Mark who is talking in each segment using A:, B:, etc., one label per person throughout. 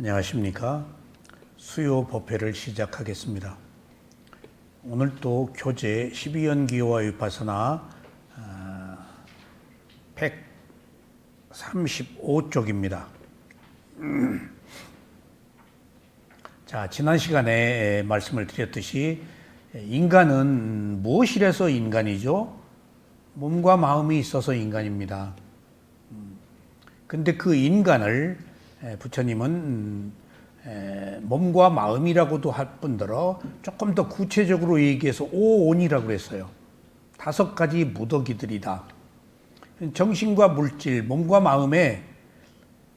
A: 안녕하십니까. 수요 법회를 시작하겠습니다. 오늘 또 교재 12연기와 위파서나 135쪽입니다. 자, 지난 시간에 말씀을 드렸듯이 인간은 무엇이라서 인간이죠? 몸과 마음이 있어서 인간입니다. 근데 그 인간을 부처님은 몸과 마음이라고도 할 뿐더러 조금 더 구체적으로 얘기해서 오온이라고 그랬어요. 5가지 무더기들이다. 정신과 물질, 몸과 마음에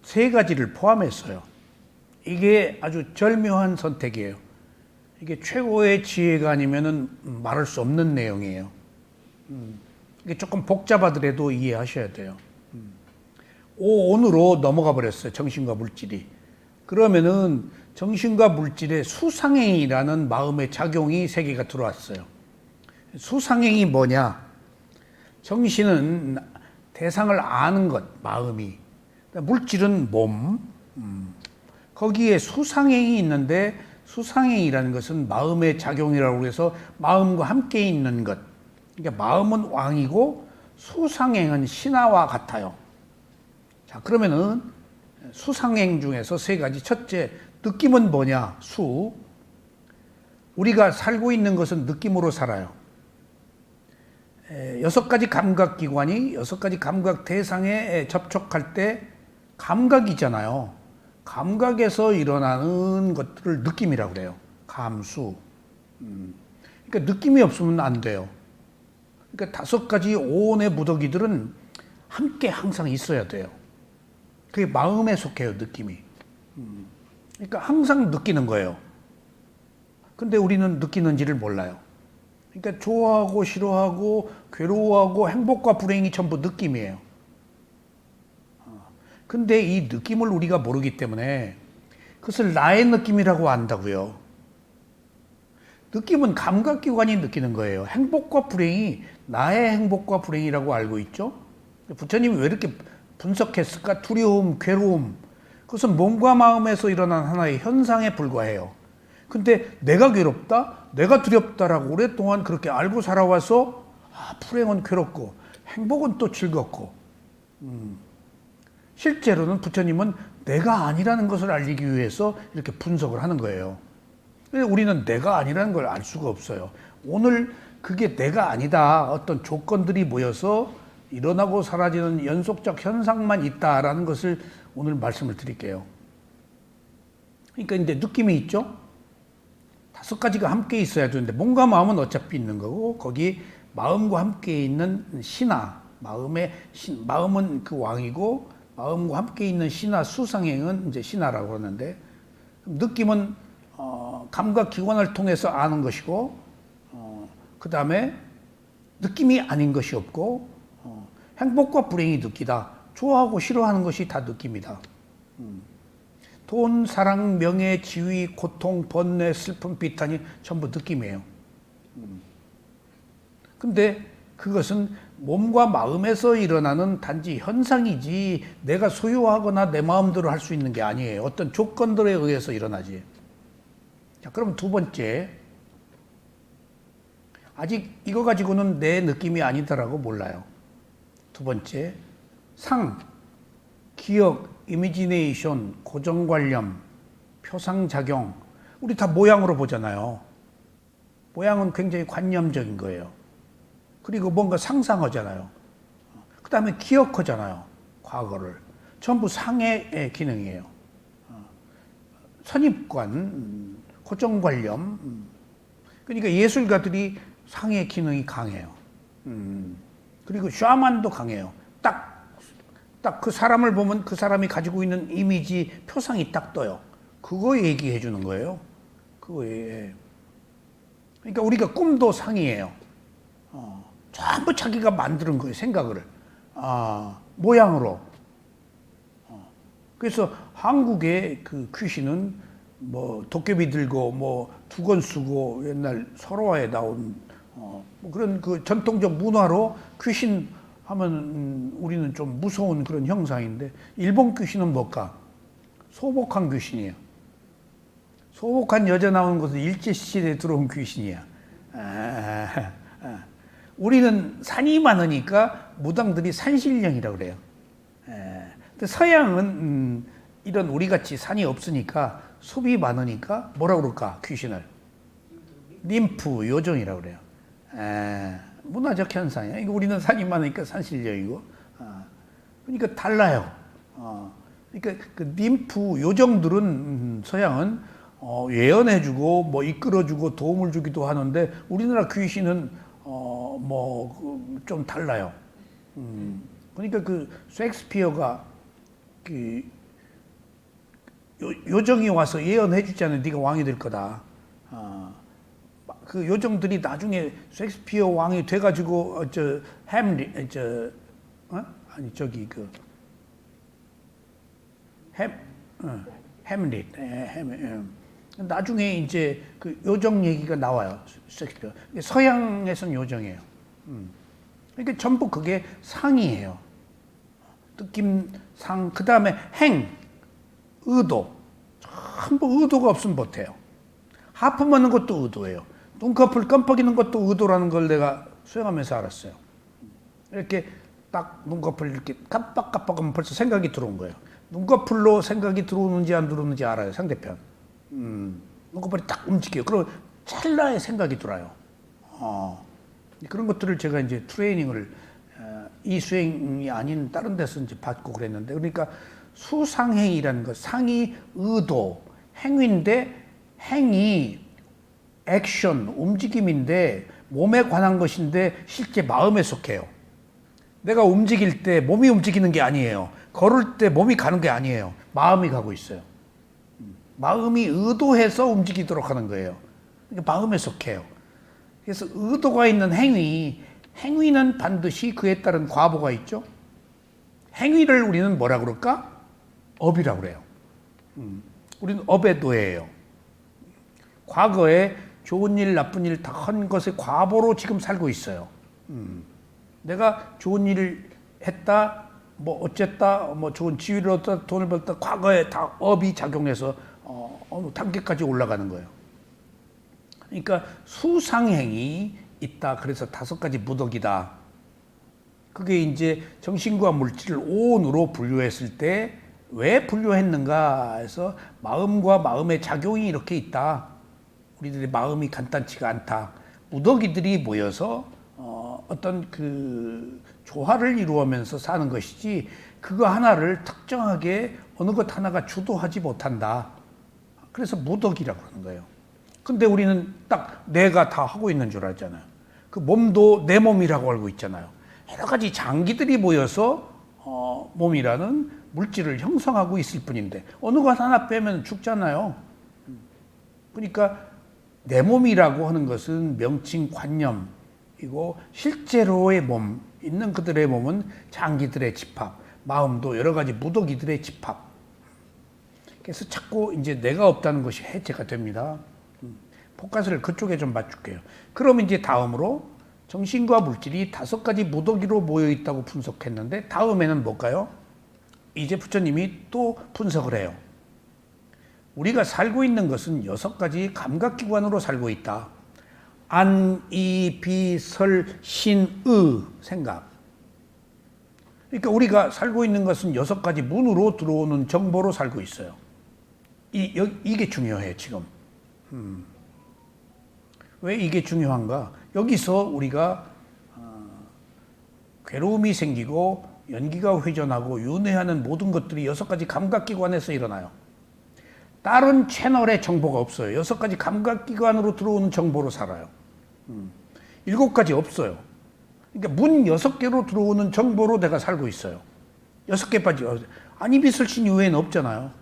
A: 3가지를 포함했어요. 이게 아주 절묘한 선택이에요. 이게 최고의 지혜가 아니면은 말할 수 없는 내용이에요. 이게 조금 복잡하더라도 이해하셔야 돼요. 오온으로 넘어가 버렸어요. 정신과 물질이. 그러면은 정신과 물질의 수상행이라는 마음의 작용이 3개가 들어왔어요. 수상행이 뭐냐? 정신은 대상을 아는 것, 마음이. 물질은 몸. 거기에 수상행이 있는데 수상행이라는 것은 마음의 작용이라고 해서 마음과 함께 있는 것. 그러니까 마음은 왕이고 수상행은 신하와 같아요. 자, 그러면은 수상행 중에서 3가지. 첫째, 느낌은 뭐냐? 수. 우리가 살고 있는 것은 느낌으로 살아요. 6가지 감각기관이 6가지 감각 대상에 접촉할 때 감각이잖아요. 감각에서 일어나는 것들을 느낌이라고 그래요. 감수. 그러니까 느낌이 없으면 안 돼요. 그러니까 5가지 오온의 무더기들은 함께 항상 있어야 돼요. 그게 마음에 속해요, 느낌이. 그러니까 항상 느끼는 거예요. 근데 우리는 느끼는지를 몰라요. 그러니까 좋아하고 싫어하고 괴로워하고 행복과 불행이 전부 느낌이에요. 근데 이 느낌을 우리가 모르기 때문에 그것을 나의 느낌이라고 안다고요. 느낌은 감각기관이 느끼는 거예요. 행복과 불행이 나의 행복과 불행이라고 알고 있죠. 부처님이 왜 이렇게 분석했을까? 두려움, 괴로움. 그것은 몸과 마음에서 일어난 하나의 현상에 불과해요. 근데 내가 괴롭다? 내가 두렵다라고 오랫동안 그렇게 알고 살아와서 불행은 괴롭고 행복은 또 즐겁고 실제로는 부처님은 내가 아니라는 것을 알리기 위해서 이렇게 분석을 하는 거예요. 우리는 내가 아니라는 걸 알 수가 없어요. 오늘 그게 내가 아니다. 어떤 조건들이 모여서 일어나고 사라지는 연속적 현상만 있다라는 것을 오늘 말씀을 드릴게요. 그러니까 이제 느낌이 있죠? 5가지가 함께 있어야 되는데 몸과 마음은 어차피 있는 거고 거기 마음과 함께 있는 신하, 마음은 그 왕이고 마음과 함께 있는 신하 수상행은 이제 신하라고 하는데 느낌은 감각 기관을 통해서 아는 것이고 그 다음에 느낌이 아닌 것이 없고 행복과 불행이 느끼다. 좋아하고 싫어하는 것이 다 느낌이다. 돈, 사랑, 명예, 지위, 고통, 번뇌, 슬픔, 비탄이 전부 느낌이에요. 근데 그것은 몸과 마음에서 일어나는 단지 현상이지 내가 소유하거나 내 마음대로 할 수 있는 게 아니에요. 어떤 조건들에 의해서 일어나지. 자, 그럼 2번째. 아직 이거 가지고는 내 느낌이 아니다라고 몰라요. 2번째. 상, 기억, 이미지네이션, 고정관념, 표상작용. 우리 다 모양으로 보잖아요. 모양은 굉장히 관념적인 거예요. 그리고 뭔가 상상하잖아요. 그 다음에 기억하잖아요. 과거를. 전부 상의 기능이에요. 선입관, 고정관념. 그러니까 예술가들이 상의 기능이 강해요. 그리고 샤만도 강해요. 딱 그 사람을 보면 그 사람이 가지고 있는 이미지, 표상이 딱 떠요. 그거 얘기해 주는 거예요. 그거에. 그러니까 우리가 꿈도 상이에요. 전부 자기가 만드는 거예요, 생각을. 모양으로. 그래서 한국의 그 귀신은 뭐 도깨비 들고 뭐 두건 쓰고 옛날 설화에 나온 뭐 그런 그 전통적 문화로 귀신 하면 우리는 좀 무서운 그런 형상인데 일본 귀신은 뭘까? 소복한 귀신이에요. 소복한 여자 나오는 것은 일제시대에 들어온 귀신이야. 우리는 산이 많으니까 무당들이 산신령이라고 그래요. 근데 서양은 이런 우리같이 산이 없으니까 숲이 많으니까 뭐라 그럴까? 귀신을 ним프 요정이라고 그래요. 문화적 현상이야. 이거 우리는 산이 많으니까 산신령이고, 그러니까 달라요. 그러니까 그 ним프 요정들은 서양은 예언해주고 뭐 이끌어주고 도움을 주기도 하는데 우리나라 귀신은 뭐 좀 달라요. 그러니까 그 셰익스피어가 그 요정이 와서 예언해주잖아요. 네가 왕이 될 거다. 그 요정들이 나중에 셰익스피어 왕이 돼가지고 햄릿 나중에 이제 그 요정 얘기가 나와요. 셰익스피어. 서양에서는 요정이에요. 그러니까 전부 그게 상이에요. 느낌, 상, 그 다음에 행, 의도. 전부 의도가 없으면 못해요. 하품 하는 것도 의도예요. 눈꺼풀 깜빡이는 것도 의도라는 걸 내가 수행하면서 알았어요. 이렇게 딱 눈꺼풀 이렇게 깜빡깜빡하면 벌써 생각이 들어온 거예요. 눈꺼풀로 생각이 들어오는지 안 들어오는지 알아요, 상대편. 눈꺼풀이 딱 움직여요. 그럼 찰나에 생각이 들어요. 그런 것들을 제가 이제 트레이닝을 이 수행이 아닌 다른 데서 이제 받고 그랬는데, 그러니까 수상행이라는 것, 상이 의도, 행위인데 행이 액션, 움직임인데 몸에 관한 것인데 실제 마음에 속해요. 내가 움직일 때 몸이 움직이는 게 아니에요. 걸을 때 몸이 가는 게 아니에요. 마음이 가고 있어요. 마음이 의도해서 움직이도록 하는 거예요. 그러니까 마음에 속해요. 그래서 의도가 있는 행위는 반드시 그에 따른 과보가 있죠. 행위를 우리는 뭐라 그럴까? 업이라고 그래요. 우리는 업의 노예예요. 과거에 좋은 일, 나쁜 일 다 한 것의 과보로 지금 살고 있어요. 내가 좋은 일을 했다, 뭐 어쨌다, 뭐 좋은 지위를 얻었다, 돈을 벌었다, 과거에 다 업이 작용해서 어느 단계까지 올라가는 거예요. 그러니까 수상행이 있다. 그래서 5가지 무덕이다. 그게 이제 정신과 물질을 온으로 분류했을 때 왜 분류했는가 해서 마음과 마음의 작용이 이렇게 있다. 우리들의 마음이 간단치가 않다. 무더기들이 모여서 어떤 그 조화를 이루면서 사는 것이지 그거 하나를 특정하게 어느 것 하나가 주도하지 못한다. 그래서 무덕이라고 하는 거예요. 근데 우리는 딱 내가 다 하고 있는 줄 알잖아요. 그 몸도 내 몸이라고 알고 있잖아요. 여러 가지 장기들이 모여서 몸이라는 물질을 형성하고 있을 뿐인데 어느 것 하나 빼면 죽잖아요. 그러니까 내 몸이라고 하는 것은 명칭관념이고 실제로의 몸, 있는 그들의 몸은 장기들의 집합, 마음도 여러 가지 무더기들의 집합. 그래서 자꾸 이제 내가 없다는 것이 해체가 됩니다. 포커스를 그쪽에 좀 맞출게요. 그럼 이제 다음으로 정신과 물질이 5가지 무더기로 모여 있다고 분석했는데 다음에는 뭘까요? 이제 부처님이 또 분석을 해요. 우리가 살고 있는 것은 6가지 감각기관으로 살고 있다. 안, 이, 비, 설, 신, 의 생각. 그러니까 우리가 살고 있는 것은 6가지 문으로 들어오는 정보로 살고 있어요. 이게 중요해요, 지금. 왜 이게 중요한가? 여기서 우리가 괴로움이 생기고 연기가 회전하고 윤회하는 모든 것들이 6가지 감각기관에서 일어나요. 다른 채널에 정보가 없어요. 6가지 감각기관으로 들어오는 정보로 살아요. 7가지 없어요. 그러니까 문 6개로 들어오는 정보로 내가 살고 있어요. 6개 빠지고. 안이비설신 이외에는 없잖아요.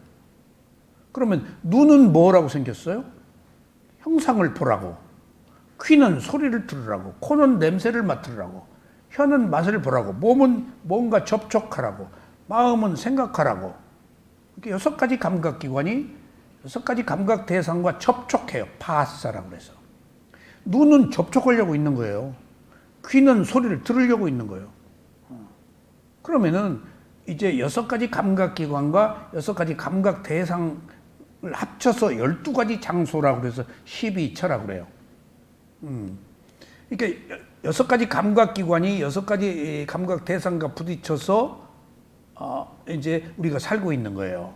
A: 그러면 눈은 뭐라고 생겼어요? 형상을 보라고. 귀는 소리를 들으라고. 코는 냄새를 맡으라고. 혀는 맛을 보라고. 몸은 뭔가 접촉하라고. 마음은 생각하라고. 이렇게 6가지 감각기관이 6가지 감각 대상과 접촉해요. 파사라고 그래서. 눈은 접촉하려고 있는 거예요. 귀는 소리를 들으려고 있는 거예요. 그러면은 이제 6가지 감각기관과 6가지 감각 대상을 합쳐서 12가지 장소라고 그래서 12처라고 그래요. 그러니까 6가지 감각기관이 6가지 감각 대상과 부딪혀서 이제 우리가 살고 있는 거예요.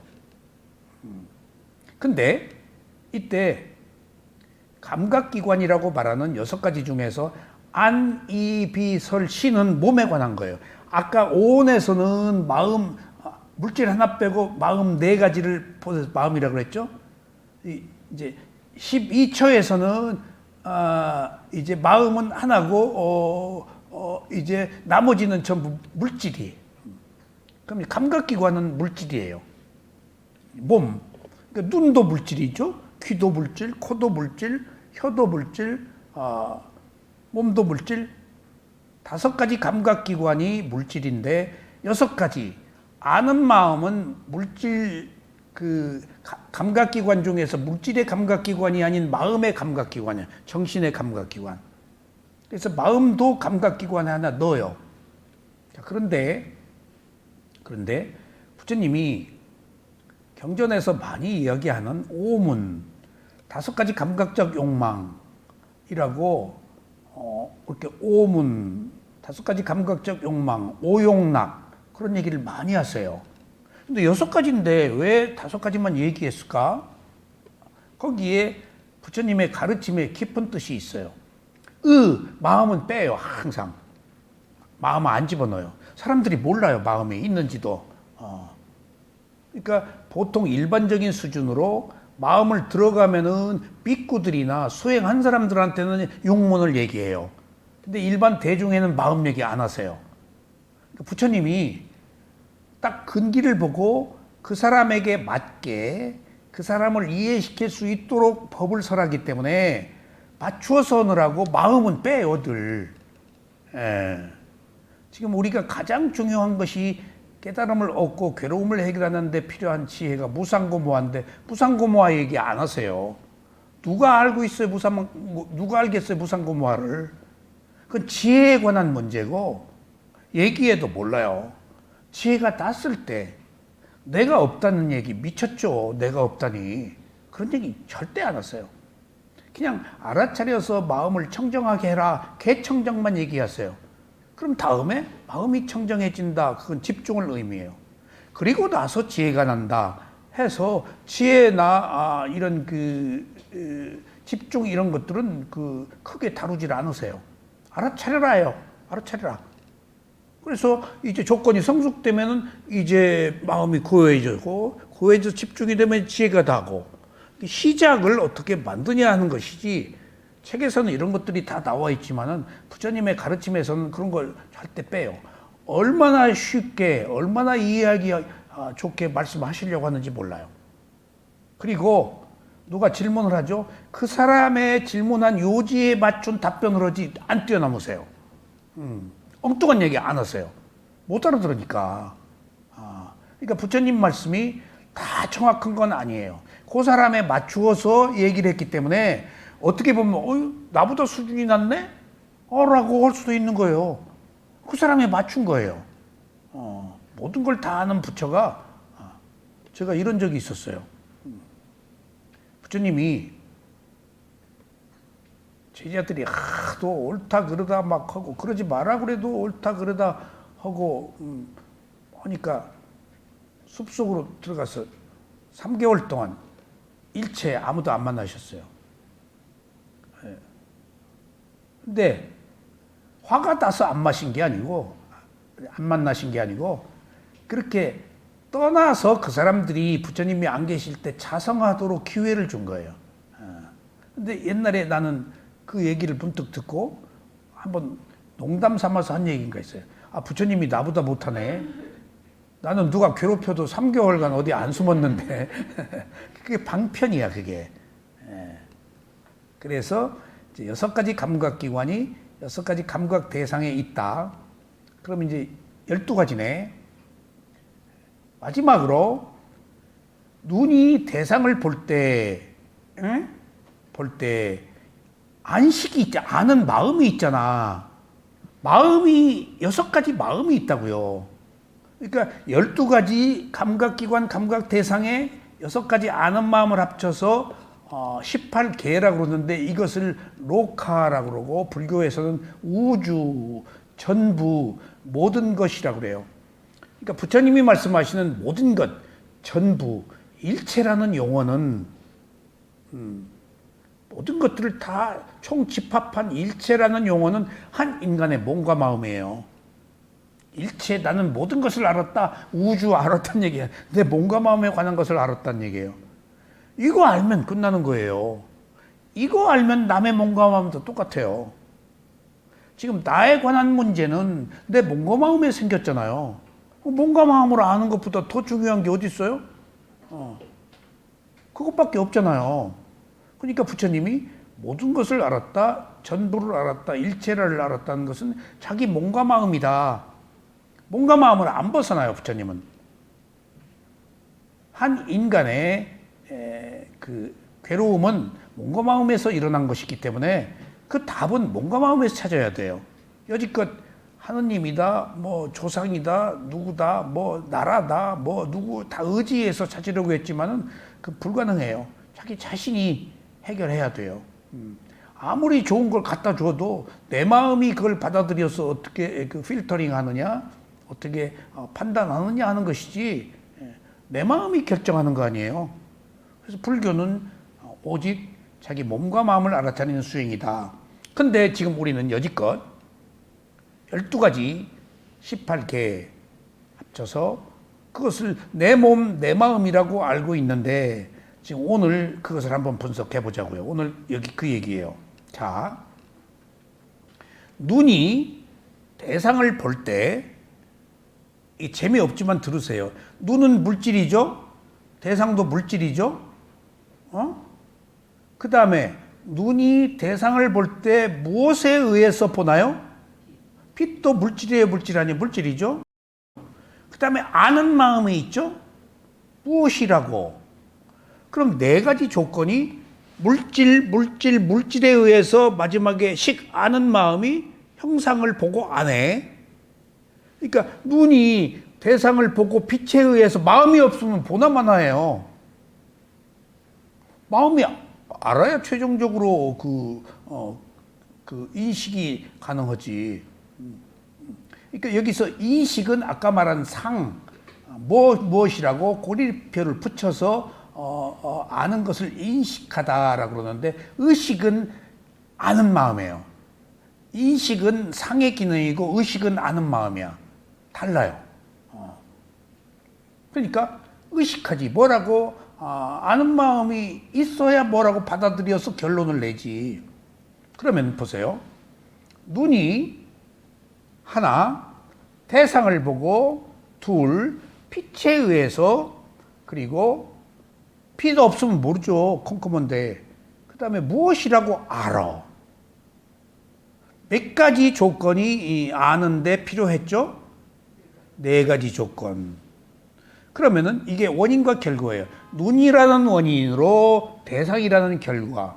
A: 근데 이때 감각기관이라고 말하는 6가지 중에서 안, 이, 비, 설, 시는 몸에 관한 거예요. 아까 오온에서는 마음, 물질 하나 빼고 마음 4가지를 보셔서 마음이라고 그랬죠. 이제 12처에서는 이제 마음은 하나고 이제 나머지는 전부 물질이에요. 그럼 감각기관은 물질이에요. 몸, 그러니까 눈도 물질이죠. 귀도 물질, 코도 물질, 혀도 물질, 몸도 물질. 5가지 감각기관이 물질인데 6가지 아는 마음은 물질 감각기관 중에서 물질의 감각기관이 아닌 마음의 감각기관이에요. 정신의 감각기관. 그래서 마음도 감각기관에 하나 넣어요. 자, 그런데 부처님이 경전에서 많이 이야기하는 오문, 5가지 감각적 욕망이라고 그렇게 오문, 5가지 감각적 욕망, 오욕락 그런 얘기를 많이 하세요. 근데 6가지인데 왜 5가지만 얘기했을까? 거기에 부처님의 가르침에 깊은 뜻이 있어요. 마음은 빼요. 항상 마음을 안 집어넣어요. 사람들이 몰라요. 마음이 있는지도. 그러니까 보통 일반적인 수준으로 마음을 들어가면은 삐꾸들이나 수행한 사람들한테는 용문을 얘기해요. 근데 일반 대중에는 마음 얘기 안 하세요. 그러니까 부처님이 딱 근기를 보고 그 사람에게 맞게 그 사람을 이해시킬 수 있도록 법을 설하기 때문에 맞추어서 하느라고 마음은 빼요, 늘. 지금 우리가 가장 중요한 것이 깨달음을 얻고 괴로움을 해결하는 데 필요한 지혜가 무상고모화인데 무상고모화 얘기 안 하세요. 누가 알고 있어요? 누가 알겠어요? 무상고모화를. 그건 지혜에 관한 문제고 얘기해도 몰라요. 지혜가 땄을 때 내가 없다는 얘기 미쳤죠. 내가 없다니. 그런 얘기 절대 안 하세요. 그냥 알아차려서 마음을 청정하게 해라. 개청정만 얘기하세요. 그럼 다음에 마음이 청정해진다. 그건 집중을 의미해요. 그리고 나서 지혜가 난다 해서 지혜나 이런 집중 이런 것들은 크게 다루질 않으세요. 알아차려라요. 알아차려라. 그래서 이제 조건이 성숙되면은 이제 마음이 고요해지고 고요해져서 집중이 되면 지혜가 나고 시작을 어떻게 만드냐 하는 것이지. 책에서는 이런 것들이 다 나와 있지만은 부처님의 가르침에서는 그런 걸 절대 빼요. 얼마나 쉽게, 얼마나 이해하기 좋게 말씀하시려고 하는지 몰라요. 그리고 누가 질문을 하죠. 그 사람의 질문한 요지에 맞춘 답변을 하지 안 뛰어넘으세요. 엉뚱한 얘기 안 하세요. 못 알아들으니까. 그러니까 부처님 말씀이 다 정확한 건 아니에요. 그 사람에 맞추어서 얘기를 했기 때문에 어떻게 보면 나보다 수준이 낮네? 라고 할 수도 있는 거예요. 그 사람에 맞춘 거예요. 모든 걸 다 아는 부처가 제가 이런 적이 있었어요. 부처님이 제자들이 하도 옳다 그러다 막 하고 그러지 마라 그래도 옳다 그러다 하고 하니까 숲속으로 들어가서 3개월 동안 일체 아무도 안 만나셨어요. 근데 화가 나서 안 마신 게 아니고 안 만나신 게 아니고 그렇게 떠나서 그 사람들이 부처님이 안 계실 때 자성하도록 기회를 준 거예요. 근데 옛날에 나는 그 얘기를 문득 듣고 한번 농담 삼아서 한 얘기가 있어요. 부처님이 나보다 못하네. 나는 누가 괴롭혀도 3개월간 어디 안 숨었는데 그게 방편이야 그게. 그래서 이제 6가지 감각기관이 6가지 감각 대상에 있다. 그럼 이제 12가지네. 마지막으로 눈이 대상을 볼 때 안식이 있잖아. 아는 마음이 있잖아. 마음이 6가지 마음이 있다고요. 그러니까 12가지 감각기관, 감각대상의 6가지 아는 마음을 합쳐서 18개라고 그러는데 이것을 로카라고 그러고 불교에서는 우주, 전부, 모든 것이라고 그래요. 그러니까 부처님이 말씀하시는 모든 것, 전부, 일체라는 용어는 모든 것들을 다 총집합한 일체라는 용어는 한 인간의 몸과 마음이에요. 일체, 나는 모든 것을 알았다, 우주 알았다는 얘기야. 내 몸과 마음에 관한 것을 알았다는 얘기예요. 이거 알면 끝나는 거예요. 이거 알면 남의 몸과 마음도 똑같아요. 지금 나에 관한 문제는 내 몸과 마음에 생겼잖아요. 몸과 마음으로 아는 것보다 더 중요한 게 어디 있어요? 그것밖에 없잖아요. 그러니까 부처님이 모든 것을 알았다, 전부를 알았다, 일체를 알았다는 것은 자기 몸과 마음이다. 몸과 마음을 안 벗어나요, 부처님은. 한 인간의 그 괴로움은 몸과 마음에서 일어난 것이기 때문에 그 답은 몸과 마음에서 찾아야 돼요. 여지껏 하느님이다, 뭐 조상이다, 누구다, 뭐 나라다, 뭐 누구 다 의지해서 찾으려고 했지만은 그 불가능해요. 자기 자신이 해결해야 돼요. 아무리 좋은 걸 갖다 줘도 내 마음이 그걸 받아들여서 어떻게 그 필터링 하느냐, 어떻게 판단하느냐 하는 것이지 내 마음이 결정하는 거 아니에요. 그래서 불교는 오직 자기 몸과 마음을 알아차리는 수행이다. 근데 지금 우리는 여지껏 12가지 18개 합쳐서 그것을 내 몸, 내 마음이라고 알고 있는데 지금 오늘 그것을 한번 분석해 보자고요. 오늘 여기 그 얘기예요. 자, 눈이 대상을 볼 때 이 재미없지만 들으세요. 눈은 물질이죠. 대상도 물질이죠. 그 다음에 눈이 대상을 볼 때 무엇에 의해서 보나요? 빛도 물질이에요, 물질 아니에요? 물질이죠. 그 다음에 아는 마음이 있죠. 무엇이라고? 그럼 4가지 조건이 물질에 의해서 마지막에 아는 마음이 형상을 보고 안 해. 그러니까 눈이 대상을 보고 빛에 의해서 마음이 없으면 보나 마나 해요. 마음이 알아야 최종적으로 그 인식이 가능하지. 그러니까 여기서 인식은 아까 말한 무엇이라고 고리표를 붙여서 아는 것을 인식하다라고 그러는데 의식은 아는 마음이에요. 인식은 상의 기능이고 의식은 아는 마음이야. 달라요. 그러니까 의식하지 뭐라고 아는 마음이 있어야 뭐라고 받아들여서 결론을 내지. 그러면 보세요. 눈이 하나, 대상을 보고 둘, 빛에 의해서 그리고 빛 없으면 모르죠. 컴컴한데. 그 다음에 무엇이라고 알아. 몇 가지 조건이 아는데 필요했죠? 4가지 조건. 그러면은 이게 원인과 결과예요. 눈이라는 원인으로 대상이라는 결과.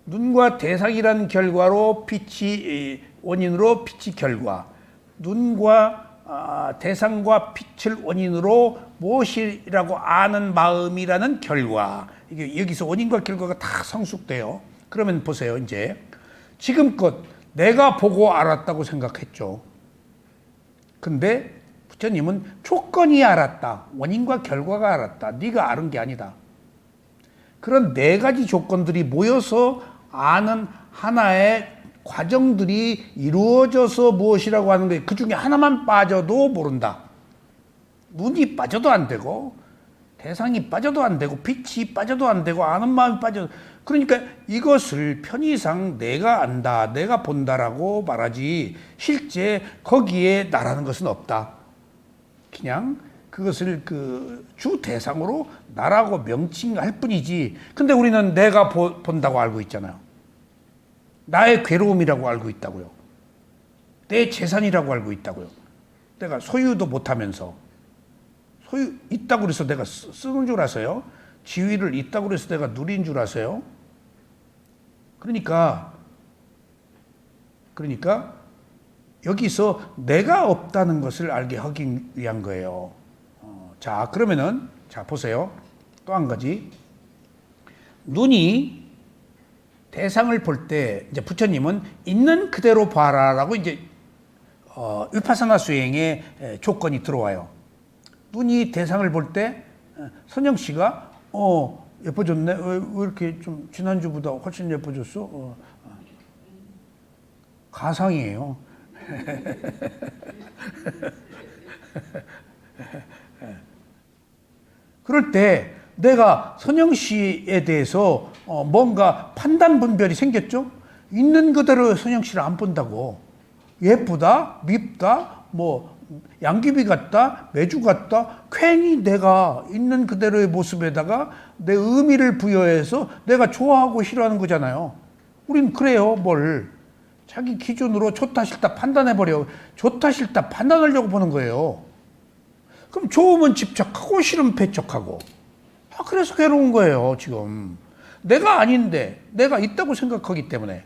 A: 눈과 대상이라는 결과로 빛이 원인으로 빛이 결과. 눈과 대상과 빛을 원인으로 무엇이라고 아는 마음이라는 결과. 이게 여기서 원인과 결과가 다 성숙돼요. 그러면 보세요. 이제 지금껏 내가 보고 알았다고 생각했죠. 근데 부처님은 조건이 알았다. 원인과 결과가 알았다. 네가 아는 게 아니다. 그런 4가지 조건들이 모여서 아는 하나의 과정들이 이루어져서 무엇이라고 하는 거예요. 그 중에 하나만 빠져도 모른다. 눈이 빠져도 안 되고 대상이 빠져도 안 되고 빛이 빠져도 안 되고 아는 마음이 빠져도. 그러니까 이것을 편의상 내가 안다, 내가 본다라고 말하지 실제 거기에 나라는 것은 없다. 그냥 그것을 그 주 대상으로 나라고 명칭할 뿐이지. 근데 우리는 내가 본다고 알고 있잖아요. 나의 괴로움이라고 알고 있다고요. 내 재산이라고 알고 있다고요. 내가 소유도 못하면서. 소유 있다고 그래서 내가 쓰는 줄 아세요? 지위를 있다고 그래서 내가 누린 줄 아세요? 그러니까 여기서 내가 없다는 것을 알게 하기 위한 거예요. 자, 그러면은 자 보세요. 또 한 가지. 눈이 대상을 볼 때 이제 부처님은 있는 그대로 봐라라고 이제 위파사나 수행의 조건이 들어와요. 눈이 대상을 볼 때 선영 씨가 예뻐졌네. 왜 이렇게 좀 지난주보다 훨씬 예뻐졌어? 가상이에요. 그럴 때 내가 선영 씨에 대해서 뭔가 판단 분별이 생겼죠? 있는 그대로 선영 씨를 안 본다고. 예쁘다, 밉다, 뭐 양귀비 같다, 매주 같다. 괜히 내가 있는 그대로의 모습에다가 내 의미를 부여해서 내가 좋아하고 싫어하는 거잖아요. 우린 그래요, 뭘. 자기 기준으로 좋다 싫다 판단해버려. 좋다 싫다 판단하려고 보는 거예요. 그럼 좋으면 집착하고 싫으면 배척하고. 그래서 괴로운 거예요, 지금. 내가 아닌데 내가 있다고 생각하기 때문에.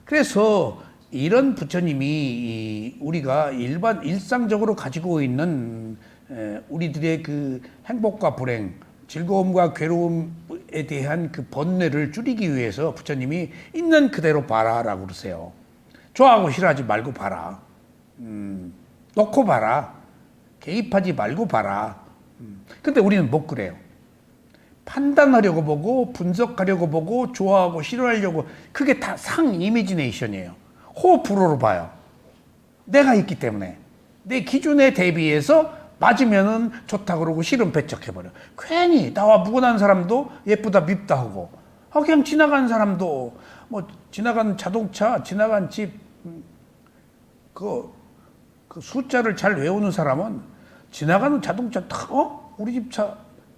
A: 그래서 이런 부처님이 우리가 일상적으로 가지고 있는 우리들의 그 행복과 불행, 즐거움과 괴로움에 대한 그 번뇌를 줄이기 위해서 부처님이 있는 그대로 봐라라고 그러세요. 좋아하고 싫어하지 말고 봐라. 놓고 봐라. 개입하지 말고 봐라. 근데 우리는 못 그래요. 판단하려고 보고 분석하려고 보고 좋아하고 싫어하려고. 그게 다 상 이미지네이션이에요. 호불호로 봐요. 내가 있기 때문에 내 기준에 대비해서 맞으면은 좋다 그러고 싫으면 배척해버려. 괜히 나와 무관한 사람도 예쁘다 밉다 하고, 그냥 지나가는 사람도 뭐 지나가는 자동차, 지나간 집, 그 숫자를 잘 외우는 사람은 지나가는 자동차 딱 우리 집 차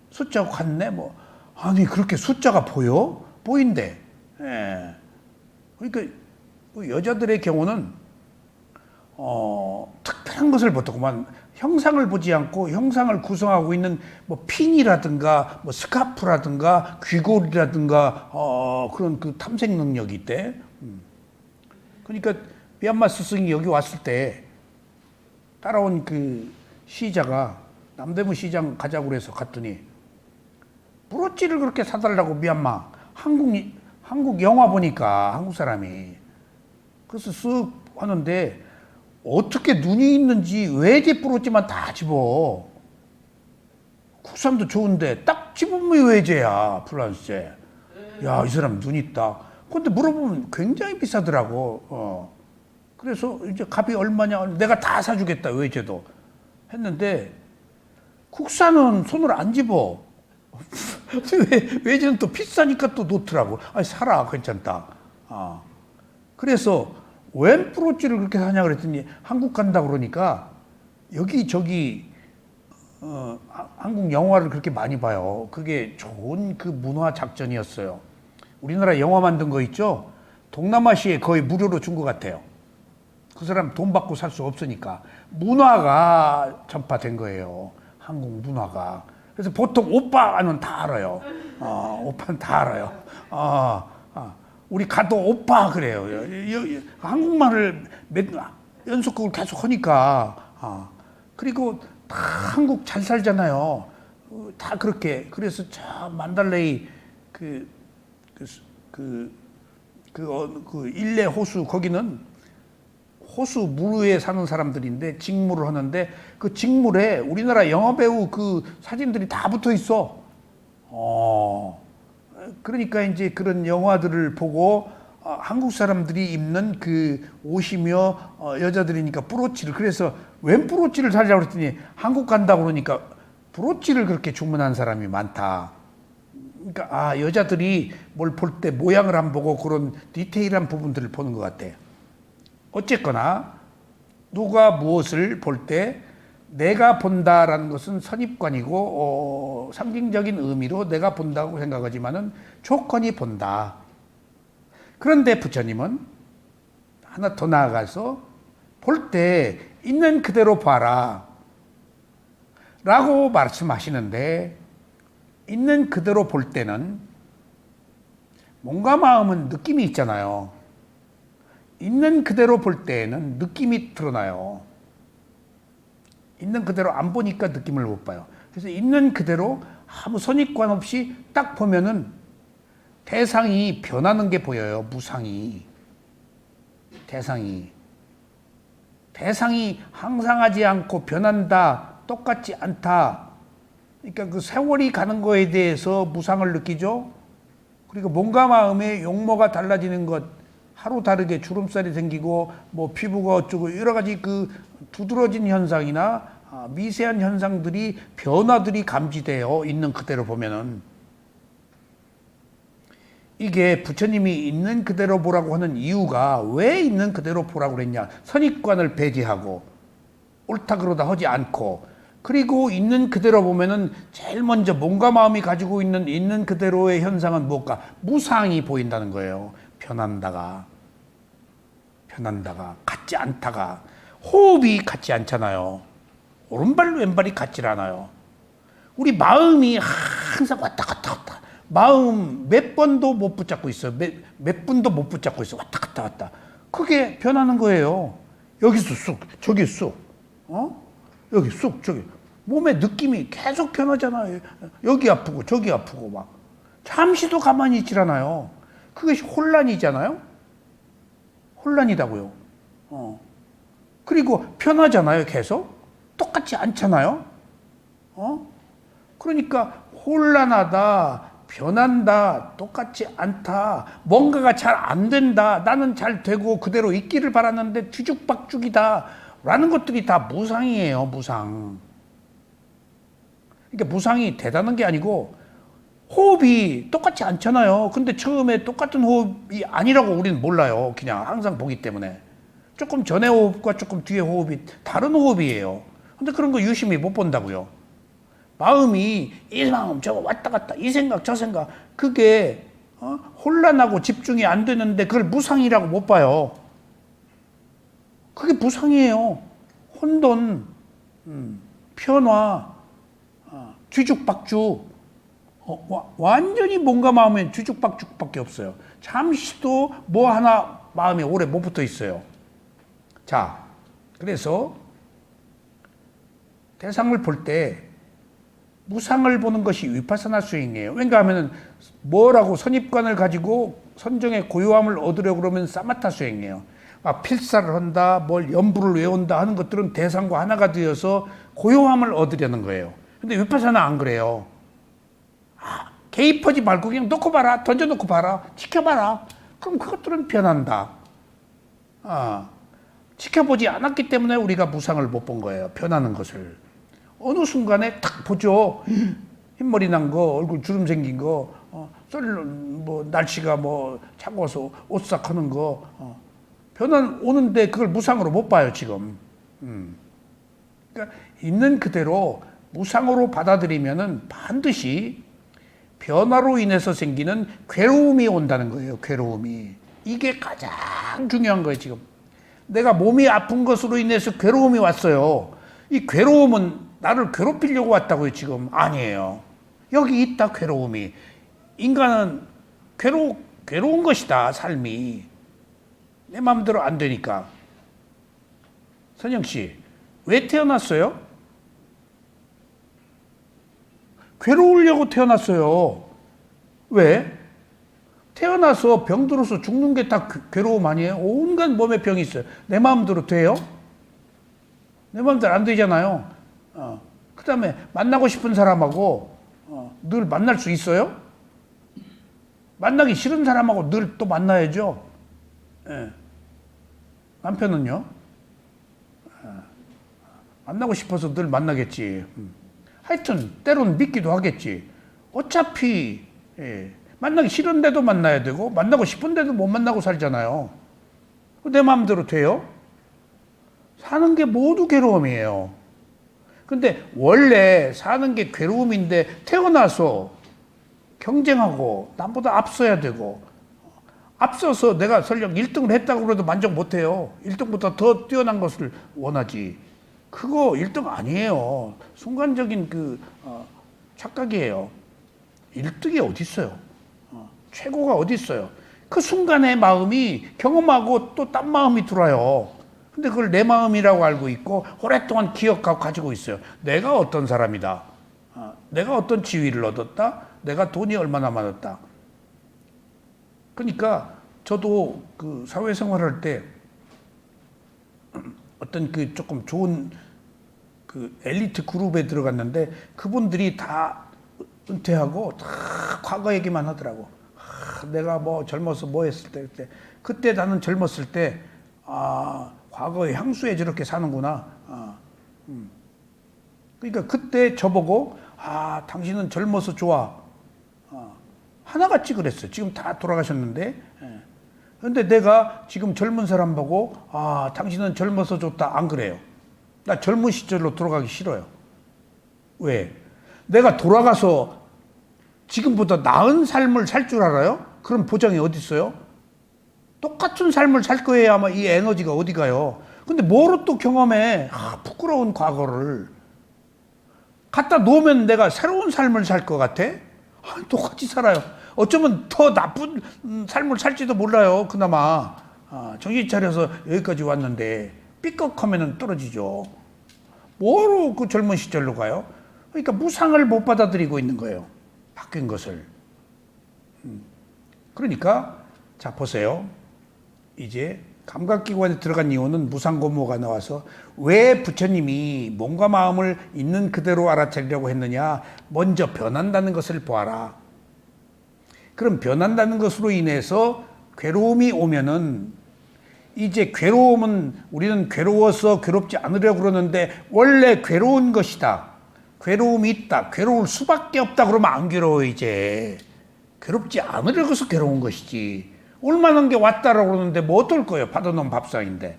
A: 숫자하고 같네 뭐. 아니 그렇게 숫자가 보여? 보인대. 예. 그러니까 여자들의 경우는 특별한 것을 보더구만. 형상을 보지 않고 형상을 구성하고 있는 뭐 핀이라든가 뭐 스카프라든가 귀걸이라든가 그런 그 탐색 능력이 있대. 그러니까 미얀마 스승이 여기 왔을 때 따라온 그 시자가 남대문 시장 가자고 그래서 갔더니 브로치를 그렇게 사달라고. 미얀마 한국 영화 보니까 한국 사람이. 그래서 쓱 하는데 어떻게 눈이 있는지 외제 브로치만 다 집어. 국산도 좋은데 딱 집으면 외제야, 플란스제. 야, 이 사람 눈 있다. 근데 물어보면 굉장히 비싸더라고. 그래서 이제 값이 얼마냐, 내가 다 사주겠다, 외제도. 했는데 국산은 손을 안 집어. 외제는 또 비싸니까 또 놓더라고. 아니 사라, 괜찮다. 그래서 웬 브로치를 그렇게 사냐 그랬더니 한국 간다 그러니까 여기저기 한국 영화를 그렇게 많이 봐요. 그게 좋은 그 문화 작전이었어요. 우리나라 영화 만든 거 있죠? 동남아시아에 거의 무료로 준 것 같아요. 그 사람 돈 받고 살 수 없으니까. 문화가 전파된 거예요. 한국 문화가. 그래서 보통 오빠는 다 알아요. 오빠는 다 알아요. 우리 가도 오빠 그래요. 한국말을 연속극을 계속 하니까. 그리고 다 한국 잘 살잖아요. 다 그렇게. 그래서 저 만달레이 그 일레 호수 거기는 호수 물에 사는 사람들인데 직무를 하는데 그 직물에 우리나라 영화배우 그 사진들이 다 붙어 있어. 그러니까 이제 그런 영화들을 보고 한국 사람들이 입는 그 옷이며 여자들이니까 브로치를. 그래서 웬 브로치를 사려고 그랬더니 한국 간다고 그러니까 브로치를 그렇게 주문한 사람이 많다. 그러니까 여자들이 뭘 볼 때 모양을 안 보고 그런 디테일한 부분들을 보는 것 같아. 어쨌거나 누가 무엇을 볼 때 내가 본다라는 것은 선입관이고 상징적인 의미로 내가 본다고 생각하지만은 조건이 본다. 그런데 부처님은 하나 더 나아가서 볼 때 있는 그대로 봐라 라고 말씀하시는데, 있는 그대로 볼 때는 몸과 마음은 느낌이 있잖아요. 있는 그대로 볼 때에는 느낌이 드러나요. 있는 그대로 안 보니까 느낌을 못 봐요. 그래서 있는 그대로 아무 선입관 없이 딱 보면은 대상이 변하는 게 보여요. 무상이. 대상이 항상하지 않고 변한다. 똑같지 않다. 그러니까 그 세월이 가는 거에 대해서 무상을 느끼죠. 그리고 몸과 마음의 용모가 달라지는 것, 하루 다르게 주름살이 생기고 뭐 피부가 어쩌고 여러 가지 그 두드러진 현상이나 미세한 현상들이 변화들이 감지돼요. 있는 그대로 보면은. 이게 부처님이 있는 그대로 보라고 하는 이유가 왜 있는 그대로 보라고 그랬냐. 선입관을 배제하고 옳다 그러다 하지 않고, 그리고 있는 그대로 보면은 제일 먼저 몸과 마음이 가지고 있는 그대로의 현상은 무엇까? 무상이 보인다는 거예요. 변한다가 같지 않다가. 호흡이 같지 않잖아요. 오른발 왼발이 같질 않아요. 우리 마음이 항상 왔다 갔다 마음 몇 번도 못 붙잡고 있어요. 몇 분도 못 붙잡고 있어요. 왔다 갔다 그게 변하는 거예요. 여기서 쑥 저기 쑥 여기 쑥 저기. 몸의 느낌이 계속 변하잖아요. 여기 아프고 저기 아프고 막 잠시도 가만히 있질 않아요. 그것이 혼란이잖아요. 혼란이다고요. 그리고 변하잖아요. 계속 똑같지 않잖아요. 그러니까 혼란하다, 변한다, 똑같지 않다, 뭔가가 잘 안 된다, 나는 잘 되고 그대로 있기를 바랐는데 뒤죽박죽이다 라는 것들이 다 무상이에요. 무상. 그러니까 무상이 대단한 게 아니고 호흡이 똑같지 않잖아요. 근데 처음에 똑같은 호흡이 아니라고 우리는 몰라요. 그냥 항상 보기 때문에. 조금 전의 호흡과 조금 뒤의 호흡이 다른 호흡이에요. 근데 그런 거 유심히 못 본다고요. 마음이 이 마음 저거 왔다 갔다 이 생각 저 생각 그게 혼란하고 집중이 안 되는데 그걸 무상이라고 못 봐요. 그게 무상이에요. 혼돈, 변화, 뒤죽박죽. 완전히 몸과 마음에 뒤죽박죽밖에 없어요. 잠시도 뭐 하나 마음에 오래 못 붙어 있어요. 자, 그래서 대상을 볼 때 무상을 보는 것이 위파사나 수행이에요. 왜냐 하면 뭐라고 선입관을 가지고 선정의 고요함을 얻으려고 그러면 사마타 수행이에요. 막 필사를 한다, 뭘 연부를 외운다 하는 것들은 대상과 하나가 되어서 고요함을 얻으려는 거예요. 근데 위파사나 안 그래요. 개입하지 말고 그냥 놓고 봐라, 던져놓고 봐라, 지켜봐라. 그럼 그것들은 변한다. 지켜보지 않았기 때문에 우리가 무상을 못 본 거예요. 변하는 것을. 어느 순간에 탁 보죠. 흰머리 난 거, 얼굴 주름 생긴 거, 날씨가 차가워서 오싹 하는 거, 변화 오는데 그걸 무상으로 못 봐요, 지금. 그러니까 있는 그대로 무상으로 받아들이면은 반드시 변화로 인해서 생기는 괴로움이 온다는 거예요, 괴로움이. 이게 가장 중요한 거예요, 지금. 내가 몸이 아픈 것으로 인해서 괴로움이 왔어요. 이 괴로움은 나를 괴롭히려고 왔다고요, 지금. 아니에요. 여기 있다, 괴로움이. 인간은 괴로운 것이다, 삶이. 내 마음대로 안 되니까. 선영 씨, 왜 태어났어요? 괴로우려고 태어났어요. 왜? 태어나서 병들어서 죽는 게 다 괴로움 아니에요? 온갖 몸에 병이 있어요. 내 마음대로 돼요? 내 마음대로 안 되잖아요. 그 다음에 만나고 싶은 사람하고 늘 만날 수 있어요? 만나기 싫은 사람하고 늘 또 만나야죠. 예. 남편은요? 만나고 싶어서 늘 만나겠지. 하여튼 때로는 믿기도 하겠지. 어차피 만나기 싫은데도 만나야 되고 만나고 싶은데도 못 만나고 살잖아요. 내 마음대로 돼요? 사는 게 모두 괴로움이에요. 근데 원래 사는 게 괴로움인데 태어나서 경쟁하고 남보다 앞서야 되고 앞서서 내가 설령 1등을 했다고 그래도 만족 못해요. 1등보다 더 뛰어난 것을 원하지. 그거 1등 아니에요. 순간적인 착각이에요. 1등이 어디 있어요? 최고가 어디 있어요? 그 순간의 마음이 경험하고 또 딴 마음이 들어요. 근데 그걸 내 마음이라고 알고 있고 오랫동안 기억하고 가지고 있어요. 내가 어떤 사람이다. 내가 어떤 지위를 얻었다. 내가 돈이 얼마나 많았다. 그러니까 저도 그 사회생활할 때 어떤 그 조금 좋은 그 엘리트 그룹에 들어갔는데 그분들이 다 은퇴하고 다 과거 얘기만 하더라고. 내가 뭐 젊어서 뭐 했을 때 그때 나는 젊었을 때 과거의 향수에 저렇게 사는구나. 그러니까 그때 저보고 당신은 젊어서 좋아. 하나같이 그랬어요. 지금 다 돌아가셨는데. 그런데 내가 지금 젊은 사람 보고 당신은 젊어서 좋다. 안 그래요. 나 젊은 시절로 돌아가기 싫어요. 왜? 내가 돌아가서 지금보다 나은 삶을 살 줄 알아요? 그런 보장이 어디 있어요? 똑같은 삶을 살 거예요. 아마 이 에너지가 어디 가요? 근데 뭐로 또 경험해? 부끄러운 과거를 갖다 놓으면 내가 새로운 삶을 살 것 같아? 똑같이 살아요. 어쩌면 더 나쁜 삶을 살지도 몰라요. 그나마 정신 차려서 여기까지 왔는데 삐걱하면 떨어지죠. 뭐로 그 젊은 시절로 가요? 그러니까 무상을 못 받아들이고 있는 거예요. 바뀐 것을. 그러니까 자 보세요. 이제 감각기관에 들어간 이유는 무상고모가 나와서 왜 부처님이 몸과 마음을 있는 그대로 알아차리려고 했느냐. 먼저 변한다는 것을 보아라. 그럼 변한다는 것으로 인해서 괴로움이 오면은 이제 괴로움은 우리는 괴로워서 괴롭지 않으려고 그러는데 원래 괴로운 것이다. 괴로움이 있다. 괴로울 수밖에 없다. 그러면 안 괴로워 이제. 괴롭지 않으려고 해서 괴로운 것이지. 올만한 게 왔다라고 그러는데 뭐 어떨 거예요. 받아놓은 밥상인데.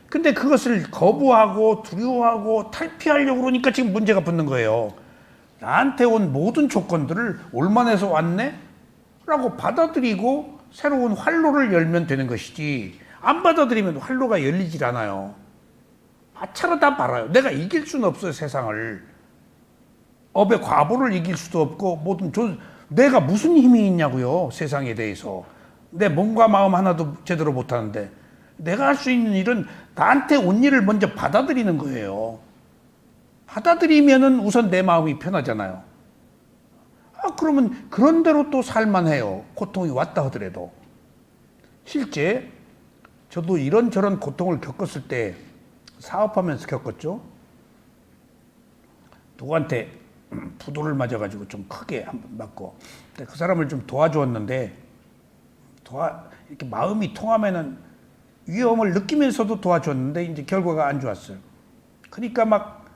A: 근데 그것을 거부하고 두려워하고 탈피하려고 그러니까 지금 문제가 붙는 거예요. 나한테 온 모든 조건들을 올만해서 왔네? 라고 받아들이고 새로운 활로를 열면 되는 것이지. 안 받아들이면 활로가 열리질 않아요. 마차로 다 말아요. 내가 이길 수는 없어요, 세상을. 업의 과보를 이길 수도 없고, 내가 무슨 힘이 있냐고요, 세상에 대해서. 내 몸과 마음 하나도 제대로 못하는데. 내가 할 수 있는 일은 나한테 온 일을 먼저 받아들이는 거예요. 받아들이면은 우선 내 마음이 편하잖아요. 그러면 그런 대로 또 살만해요. 고통이 왔다 하더라도. 실제 저도 이런저런 고통을 겪었을 때 사업하면서 겪었죠. 누구한테 부도를 맞아가지고 좀 크게 한번 맞고 그 사람을 좀 도와주었는데 이렇게 마음이 통하면은 위험을 느끼면서도 도와줬는데 이제 결과가 안 좋았어요. 그러니까 막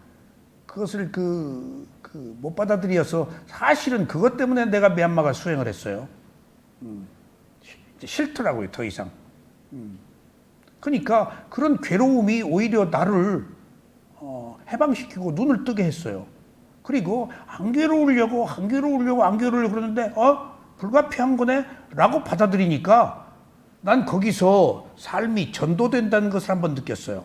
A: 그것을 못 받아들여서 사실은 그것 때문에 내가 미얀마가 수행을 했어요. 싫더라고요, 더 이상. 그러니까 그런 괴로움이 오히려 나를 해방시키고 눈을 뜨게 했어요. 그리고 안 괴로우려고 그러는데 불가피한 거네? 라고 받아들이니까 난 거기서 삶이 전도된다는 것을 한번 느꼈어요.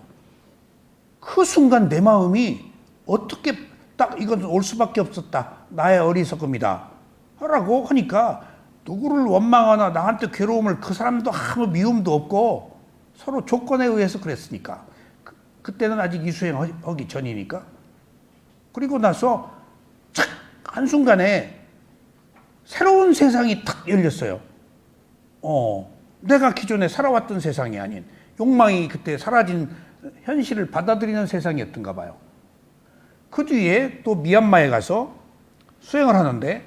A: 그 순간 내 마음이 어떻게 딱 이건 올 수밖에 없었다. 나의 어리석음이다. 라고 하니까 누구를 원망하나 나한테 괴로움을 그 사람도 아무 미움도 없고 서로 조건에 의해서 그랬으니까. 그때는 아직 이 수행하기 전이니까. 그리고 나서 착 한순간에 새로운 세상이 탁 열렸어요. 내가 기존에 살아왔던 세상이 아닌 욕망이 그때 사라진 현실을 받아들이는 세상이었던가 봐요. 그 뒤에 또 미얀마에 가서 수행을 하는데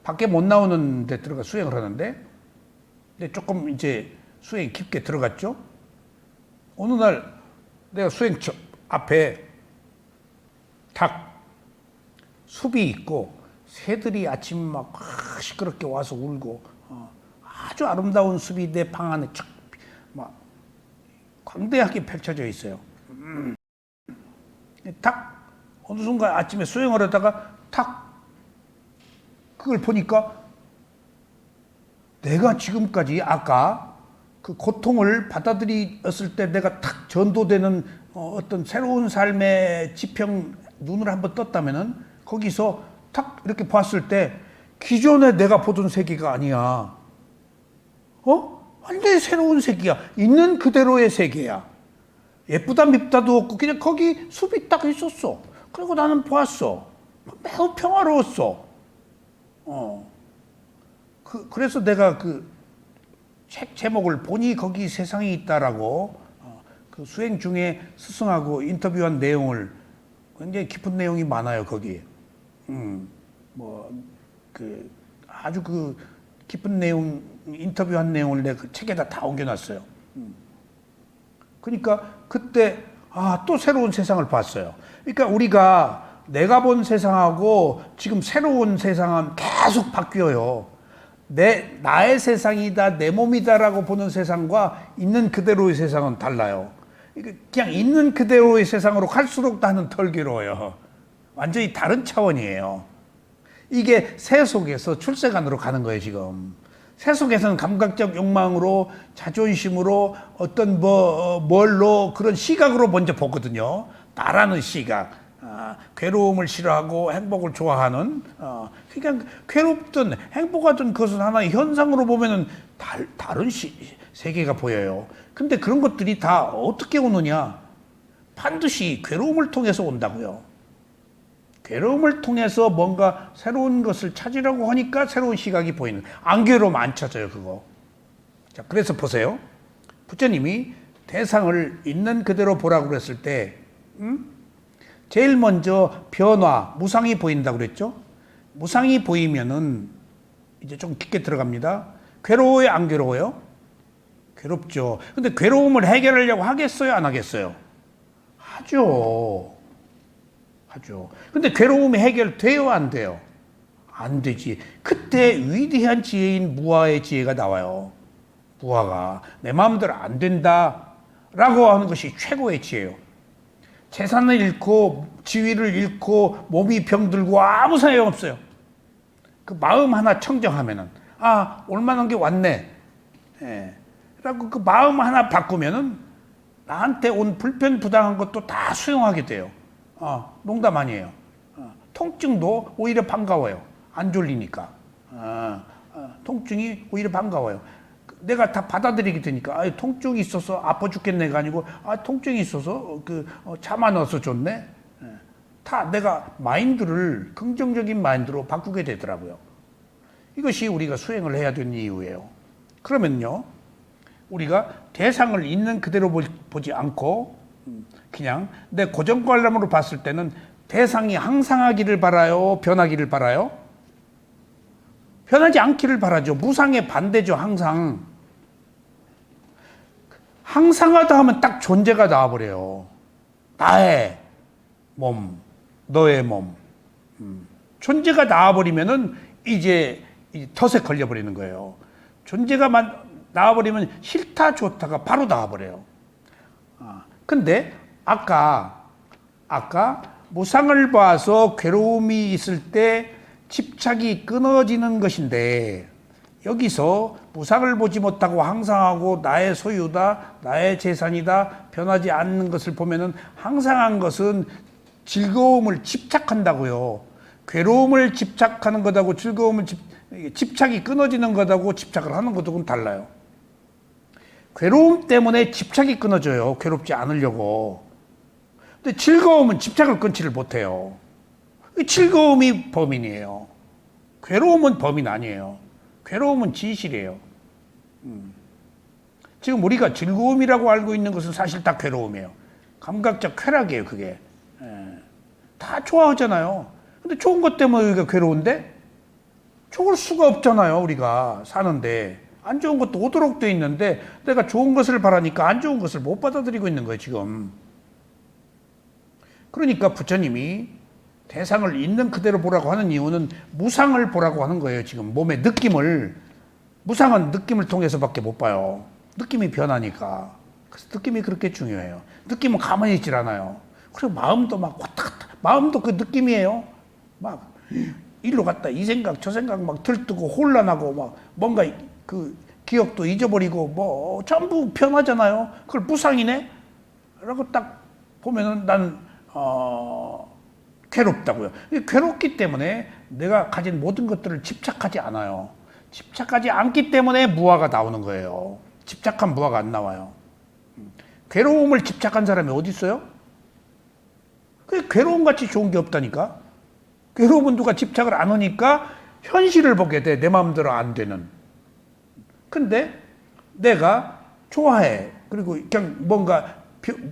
A: 밖에 못 나오는 데 들어가 수행을 하는데 조금 이제 수행이 깊게 들어갔죠. 어느 날 내가 수행 앞에 딱 숲이 있고 새들이 아침 막 시끄럽게 와서 울고 아주 아름다운 숲이 내 방 안에 쫙 막 광대하게 펼쳐져 있어요. 딱 어느 순간 아침에 수행을 하다가 탁 그걸 보니까 내가 지금까지 아까 그 고통을 받아들였을 때 내가 탁 전도되는 어떤 새로운 삶의 지평 눈을 한번 떴다면은 거기서 탁 이렇게 봤을 때 기존에 내가 보던 세계가 아니야. 완전히 새로운 세계야. 있는 그대로의 세계야. 예쁘다 밉다도 없고 그냥 거기 숲이 딱 있었어. 그리고 나는 보았어. 매우 평화로웠어. 그래서 내가 그 책 제목을 보니 거기 세상이 있다라고 그 수행 중에 스승하고 인터뷰한 내용을 굉장히 깊은 내용이 많아요 거기. 뭐 그 아주 그 깊은 내용 인터뷰한 내용을 내가 그 책에다 다 옮겨놨어요. 그러니까 그때 또 새로운 세상을 봤어요. 그러니까 우리가 내가 본 세상하고 지금 새로운 세상은 계속 바뀌어요. 나의 세상이다, 내 몸이다라고 보는 세상과 있는 그대로의 세상은 달라요. 그냥 있는 그대로의 세상으로 갈수록 나는 덜 괴로워요. 완전히 다른 차원이에요. 이게 세속에서 출세관으로 가는 거예요, 지금. 세속에서는 감각적 욕망으로, 자존심으로, 어떤 뭘로, 그런 시각으로 먼저 보거든요. 나라는 시각. 괴로움을 싫어하고 행복을 좋아하는, 그냥 괴롭든 행복하든 그것은 하나의 현상으로 보면은 다른 세계가 보여요. 근데 그런 것들이 다 어떻게 오느냐? 반드시 괴로움을 통해서 온다고요. 괴로움을 통해서 뭔가 새로운 것을 찾으려고 하니까 새로운 시각이 보이는. 안 괴로우면 안 찾아요, 그거. 자, 그래서 보세요. 부처님이 대상을 있는 그대로 보라고 그랬을 때, 제일 먼저 변화, 무상이 보인다고 그랬죠? 무상이 보이면은 이제 좀 깊게 들어갑니다. 괴로워요, 안 괴로워요? 괴롭죠. 근데 괴로움을 해결하려고 하겠어요, 안 하겠어요? 하죠. 근데 괴로움이 해결돼요, 안 돼요? 안 되지. 그때 위대한 지혜인 무아의 지혜가 나와요. 무아가 내 마음대로 안 된다라고 하는 것이 최고의 지혜예요. 재산을 잃고 지위를 잃고 몸이 병들고 아무 소용 없어요. 그 마음 하나 청정하면은 올만한 게 왔네. 라고 그 마음 하나 바꾸면은 나한테 온 불편부당한 것도 다 수용하게 돼요. 농담 아니에요. 통증도 오히려 반가워요. 안 졸리니까. 통증이 오히려 반가워요. 내가 다 받아들이게 되니까 통증이 있어서 아파 죽겠네가 아니고 통증이 있어서 차만 넣어서 좋네. 다 내가 마인드를 긍정적인 마인드로 바꾸게 되더라고요. 이것이 우리가 수행을 해야 되는 이유예요. 그러면요, 우리가 대상을 있는 그대로 보지 않고 그냥 내 고정관념으로 봤을 때는 대상이 항상하기를 바라요, 변하기를 바라요? 변하지 않기를 바라죠. 무상의 반대죠, 항상. 항상하다 하면 딱 존재가 나와버려요. 나의 몸, 너의 몸. 존재가 나와버리면은 이제 덫에 걸려버리는 거예요. 존재가 나와버리면 싫다, 좋다가 바로 나와버려요. 근데 아까 무상을 봐서 괴로움이 있을 때 집착이 끊어지는 것인데, 여기서 무상을 보지 못하고 항상하고 나의 소유다, 나의 재산이다, 변하지 않는 것을 보면은 항상한 것은 즐거움을 집착한다고요. 괴로움을 집착하는 것하고 집착이 끊어지는 것하고 집착을 하는 것하고는 달라요. 괴로움 때문에 집착이 끊어져요. 괴롭지 않으려고. 근데 즐거움은 집착을 끊지를 못해요. 즐거움이 범인이에요. 괴로움은 범인 아니에요. 괴로움은 진실이에요. 지금 우리가 즐거움이라고 알고 있는 것은 사실 다 괴로움이에요. 감각적 쾌락이에요, 그게. 다 좋아하잖아요. 근데 좋은 것 때문에 우리가 괴로운데? 좋을 수가 없잖아요, 우리가 사는데. 안 좋은 것도 오도록 돼 있는데 내가 좋은 것을 바라니까 안 좋은 것을 못 받아들이고 있는 거예요, 지금. 그러니까 부처님이 대상을 있는 그대로 보라고 하는 이유는 무상을 보라고 하는 거예요, 지금. 몸의 느낌을. 무상은 느낌을 통해서밖에 못 봐요. 느낌이 변하니까. 그래서 느낌이 그렇게 중요해요. 느낌은 가만히 있질 않아요. 그리고 마음도 막 왔다 갔다. 마음도 그 느낌이에요. 막 일로 갔다 이 생각 저 생각 막 들뜨고 혼란하고 막 뭔가 그 기억도 잊어버리고 뭐 전부 변하잖아요. 그걸 무상이네? 라고 딱 보면은 난 괴롭다고요. 괴롭기 때문에 내가 가진 모든 것들을 집착하지 않아요. 집착하지 않기 때문에 무아가 나오는 거예요. 집착한 무아가 안 나와요. 괴로움을 집착한 사람이 어디 있어요? 그 괴로움같이 좋은 게 없다니까. 괴로움은 누가 집착을 안 하니까 현실을 보게 돼. 내 마음대로 안 되는. 근데 내가 좋아해. 그리고 그냥 뭔가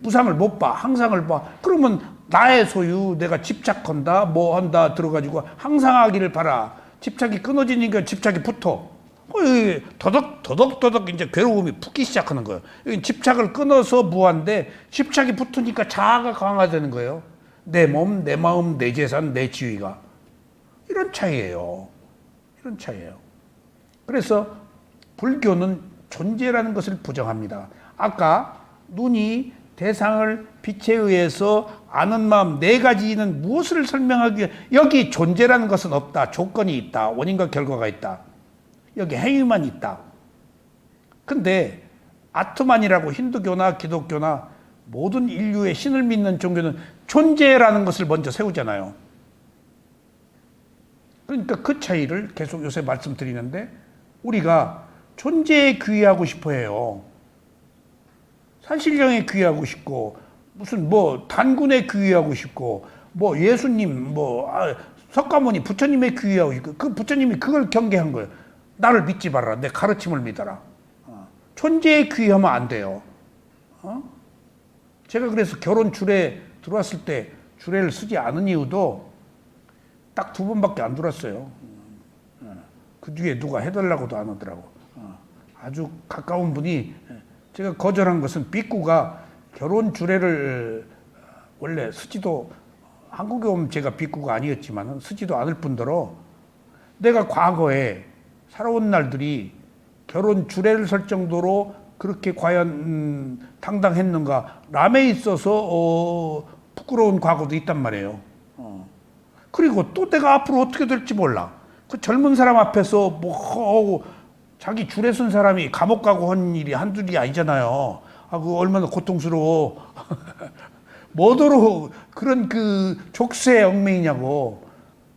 A: 무상을 못 봐. 항상을 봐. 그러면 나의 소유, 내가 집착한다, 뭐 한다 들어가지고 항상 하기를 바라. 집착이 끊어지니까 집착이 붙어. 더덕 이제 괴로움이 붙기 시작하는 거예요. 집착을 끊어서 무한데 집착이 붙으니까 자아가 강화되는 거예요. 내 몸, 내 마음, 내 재산, 내 지위가. 이런 차이예요. 이런 차이예요. 그래서 불교는 존재라는 것을 부정합니다. 아까 눈이 대상을 빛에 의해서 아는 마음 네 가지는 무엇을 설명하기 위해 여기 존재라는 것은 없다. 조건이 있다. 원인과 결과가 있다. 여기 행위만 있다. 근데 아트만이라고 힌두교나 기독교나 모든 인류의 신을 믿는 종교는 존재라는 것을 먼저 세우잖아요. 그러니까 그 차이를 계속 요새 말씀드리는데 우리가 존재에 귀의하고 싶어 해요. 산신령에 귀의하고 싶고 무슨 뭐 단군에 귀의하고 싶고 뭐 예수님 석가모니 부처님에 귀의하고 싶고 그 부처님이 그걸 경계한 거예요. 나를 믿지 말아라. 내 가르침을 믿어라. 존재에 귀의하면 안 돼요. 제가 그래서 결혼 주례 들어왔을 때 주례를 쓰지 않은 이유도 딱 2번밖에 안 들었어요. 그 뒤에 누가 해달라고도 안 하더라고. 아주 가까운 분이 제가 거절한 것은 비꾸가 결혼 주례를 원래 쓰지도 한국에 오면 제가 비꾸가 아니었지만 쓰지도 않을 뿐더러 내가 과거에 살아온 날들이 결혼 주례를 설 정도로 그렇게 과연 당당했는가 람에 있어서 부끄러운 과거도 있단 말이에요. 그리고 또 내가 앞으로 어떻게 될지 몰라. 그 젊은 사람 앞에서 뭐 자기 주례 쓴 사람이 감옥 가고 한 일이 한둘이 아니잖아요. 그 얼마나 고통스러워. 뭐더러 그런 그 족쇄의 얽매이냐고.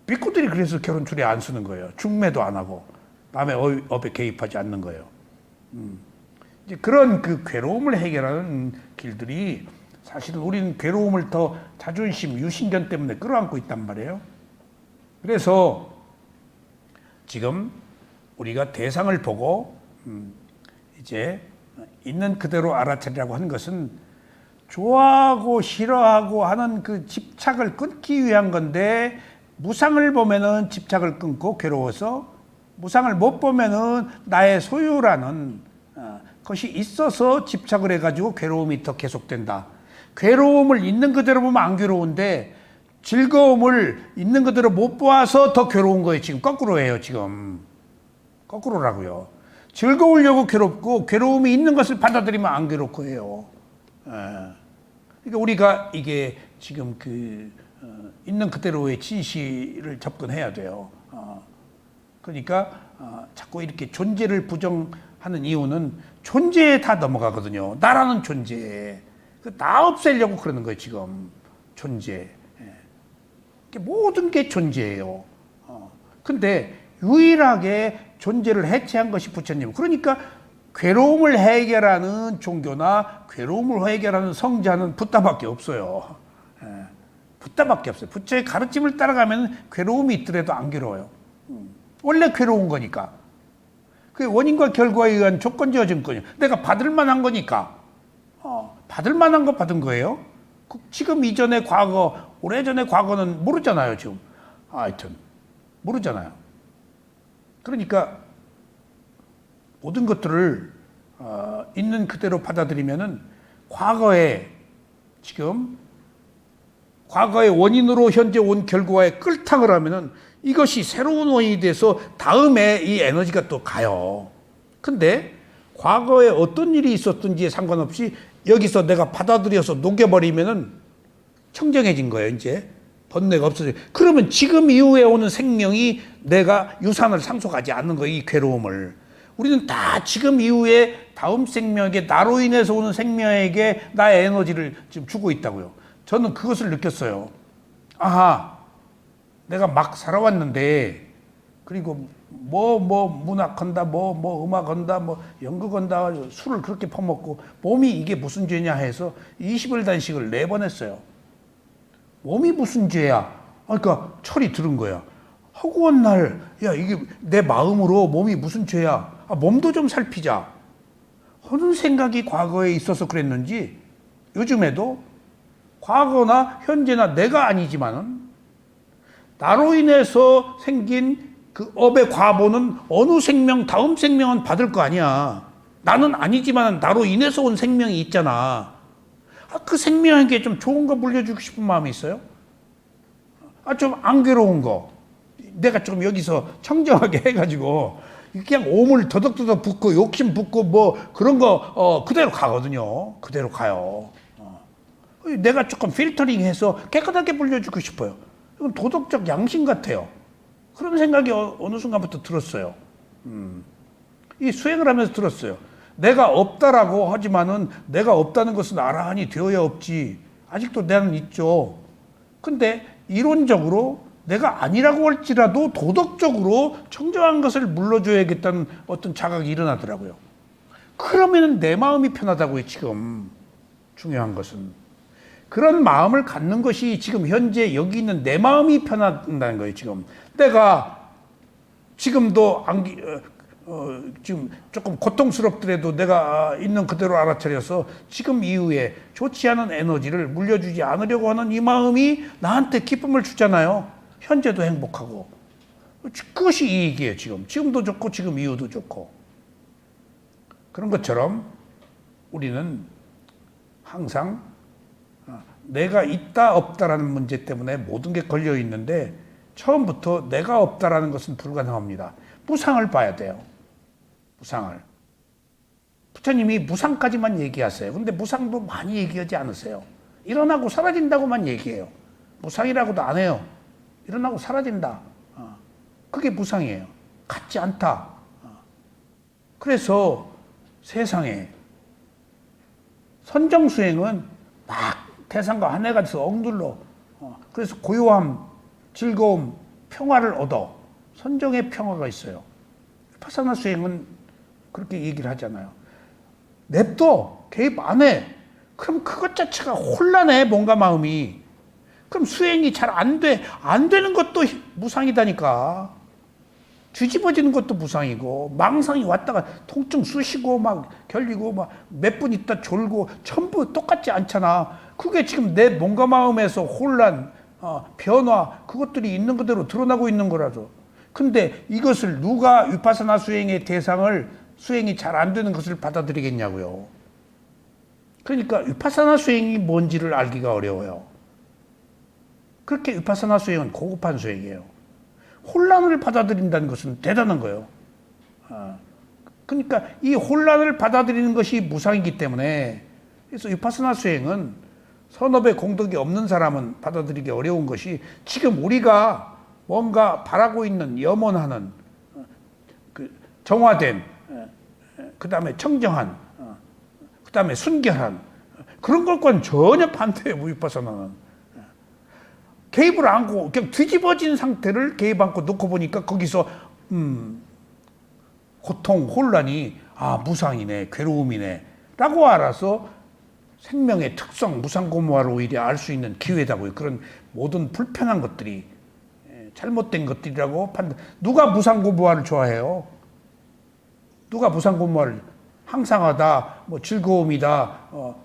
A: 비꾸들이 그래서 결혼 주례 안 쓰는 거예요. 중매도 안 하고 남의 업에 개입하지 않는 거예요. 이제 그런 그 괴로움을 해결하는 길들이 사실은 우리는 괴로움을 더 자존심, 유신견 때문에 끌어안고 있단 말이에요. 그래서 지금 우리가 대상을 보고 이제 있는 그대로 알아차리라고 하는 것은 좋아하고 싫어하고 하는 그 집착을 끊기 위한 건데 무상을 보면은 집착을 끊고 괴로워서 무상을 못 보면은 나의 소유라는 것이 있어서 집착을 해가지고 괴로움이 더 계속된다. 괴로움을 있는 그대로 보면 안 괴로운데 즐거움을 있는 그대로 못 보아서 더 괴로운 거예요. 지금 거꾸로예요. 지금 거꾸로라고요. 즐거우려고 괴롭고 괴로움이 있는 것을 받아들이면 안 괴롭고 해요. 그러니까 우리가 이게 지금 있는 그대로의 진실을 접근해야 돼요. 그러니까 자꾸 이렇게 존재를 부정하는 이유는 존재에 다 넘어가거든요. 나라는 존재. 나 없애려고 그러는 거예요. 지금 존재. 모든 게 존재예요. 근데 유일하게 존재를 해체한 것이 부처님. 그러니까 괴로움을 해결하는 종교나 괴로움을 해결하는 성자는 붓다밖에 없어요. 붓다밖에 없어요. 부처의 가르침을 따라가면 괴로움이 있더라도 안 괴로워요. 원래 괴로운 거니까. 그게 원인과 결과에 의한 조건적 증거예요. 내가 받을 만한 거니까. 받을 만한 거 받은 거예요. 지금 이전의 과거, 오래전의 과거는 모르잖아요, 지금. 하여튼 모르잖아요. 그러니까 모든 것들을 있는 그대로 받아들이면은 과거의 원인으로 현재 온 결과에 끌탕을 하면은 이것이 새로운 원인이 돼서 다음에 이 에너지가 또 가요. 근데 과거에 어떤 일이 있었든지에 상관없이 여기서 내가 받아들여서 녹여버리면은 청정해진 거예요, 이제. 번뇌가 없어져요. 그러면 지금 이후에 오는 생명이 내가 유산을 상속하지 않는 거예요, 이 괴로움을. 우리는 다 지금 이후에 다음 생명에게, 나로 인해서 오는 생명에게 나의 에너지를 지금 주고 있다고요. 저는 그것을 느꼈어요. 아하, 내가 막 살아왔는데 그리고 문학한다, 음악한다, 연극한다, 술을 그렇게 퍼먹고 몸이 이게 무슨 죄냐 해서 20일 단식을 4번 했어요. 몸이 무슨 죄야? 그러니까 철이 들은 거야. 허구한 날, 야, 이게 내 마음으로 몸이 무슨 죄야? 몸도 좀 살피자. 하는 생각이 과거에 있어서 그랬는지 요즘에도 과거나 현재나 내가 아니지만은 나로 인해서 생긴 그 업의 과보는 어느 생명, 다음 생명은 받을 거 아니야. 나는 아니지만 나로 인해서 온 생명이 있잖아. 그 생명에게 좀 좋은 거 물려주고 싶은 마음이 있어요. 좀 안 괴로운 거. 내가 좀 여기서 청정하게 해가지고 그냥 오물 더덕더덕 붓고 욕심 붓고 그런 거 그대로 가거든요. 그대로 가요. 내가 조금 필터링해서 깨끗하게 물려주고 싶어요. 이건 도덕적 양심 같아요. 그런 생각이 어느 순간부터 들었어요. 이 수행을 하면서 들었어요. 내가 없다라고 하지만은 내가 없다는 것은 나란히 되어야 없지. 아직도 나는 있죠. 근데 이론적으로 내가 아니라고 할지라도 도덕적으로 청정한 것을 물러줘야겠다는 어떤 자각이 일어나더라고요. 그러면 내 마음이 편하다고요, 지금. 중요한 것은. 그런 마음을 갖는 것이 지금 현재 여기 있는 내 마음이 편하다는 거예요, 지금. 내가 지금도 지금 조금 고통스럽더라도 내가 있는 그대로 알아차려서 지금 이후에 좋지 않은 에너지를 물려주지 않으려고 하는 이 마음이 나한테 기쁨을 주잖아요. 현재도 행복하고. 그것이 이익이에요, 지금. 지금도 좋고 지금 이후도 좋고. 그런 것처럼 우리는 항상 내가 있다 없다라는 문제 때문에 모든 게 걸려 있는데 처음부터 내가 없다라는 것은 불가능합니다. 무상을 봐야 돼요. 무상을. 부처님이 무상까지만 얘기하세요. 근데 무상도 많이 얘기하지 않으세요. 일어나고 사라진다고만 얘기해요. 무상이라고도 안 해요. 일어나고 사라진다. 그게 무상이에요. 같지 않다. 그래서 세상에 선정수행은 막 대상과 한 해가 돼서 억눌러. 그래서 고요함, 즐거움, 평화를 얻어. 선정의 평화가 있어요. 파사나 수행은 그렇게 얘기를 하잖아요. 냅둬. 개입 안 해. 그럼 그것 자체가 혼란해, 뭔가 마음이. 그럼 수행이 잘 안 돼. 안 되는 것도 무상이다니까. 뒤집어지는 것도 무상이고, 망상이 왔다가 통증 쑤시고, 막 결리고, 막 몇 분 있다 졸고, 전부 똑같지 않잖아. 그게 지금 내 몸과 마음에서 혼란, 변화, 그것들이 있는 그대로 드러나고 있는 거라서. 근데 이것을 누가 위파사나 수행의 대상을 수행이 잘 안 되는 것을 받아들이겠냐고요. 그러니까 위파사나 수행이 뭔지를 알기가 어려워요. 그렇게 위파사나 수행은 고급한 수행이에요. 혼란을 받아들인다는 것은 대단한 거예요. 그러니까 이 혼란을 받아들이는 것이 무상이기 때문에 그래서 위파사나 수행은 선업에 공덕이 없는 사람은 받아들이기 어려운 것이 지금 우리가 뭔가 바라고 있는 염원하는 그 정화된 그 다음에 청정한 그 다음에 순결한 그런 것과는 전혀 반대예요. 위파사나는. 개입을 안고 그냥 뒤집어진 상태를 개입 안고 놓고 보니까 거기서 고통, 혼란이 무상이네, 괴로움이네 라고 알아서 생명의 특성, 무상고무화를 오히려 알 수 있는 기회다고요. 그런 모든 불편한 것들이 잘못된 것들이라고 판단. 누가 무상고무화를 좋아해요? 누가 무상고무화를 항상하다, 즐거움이다,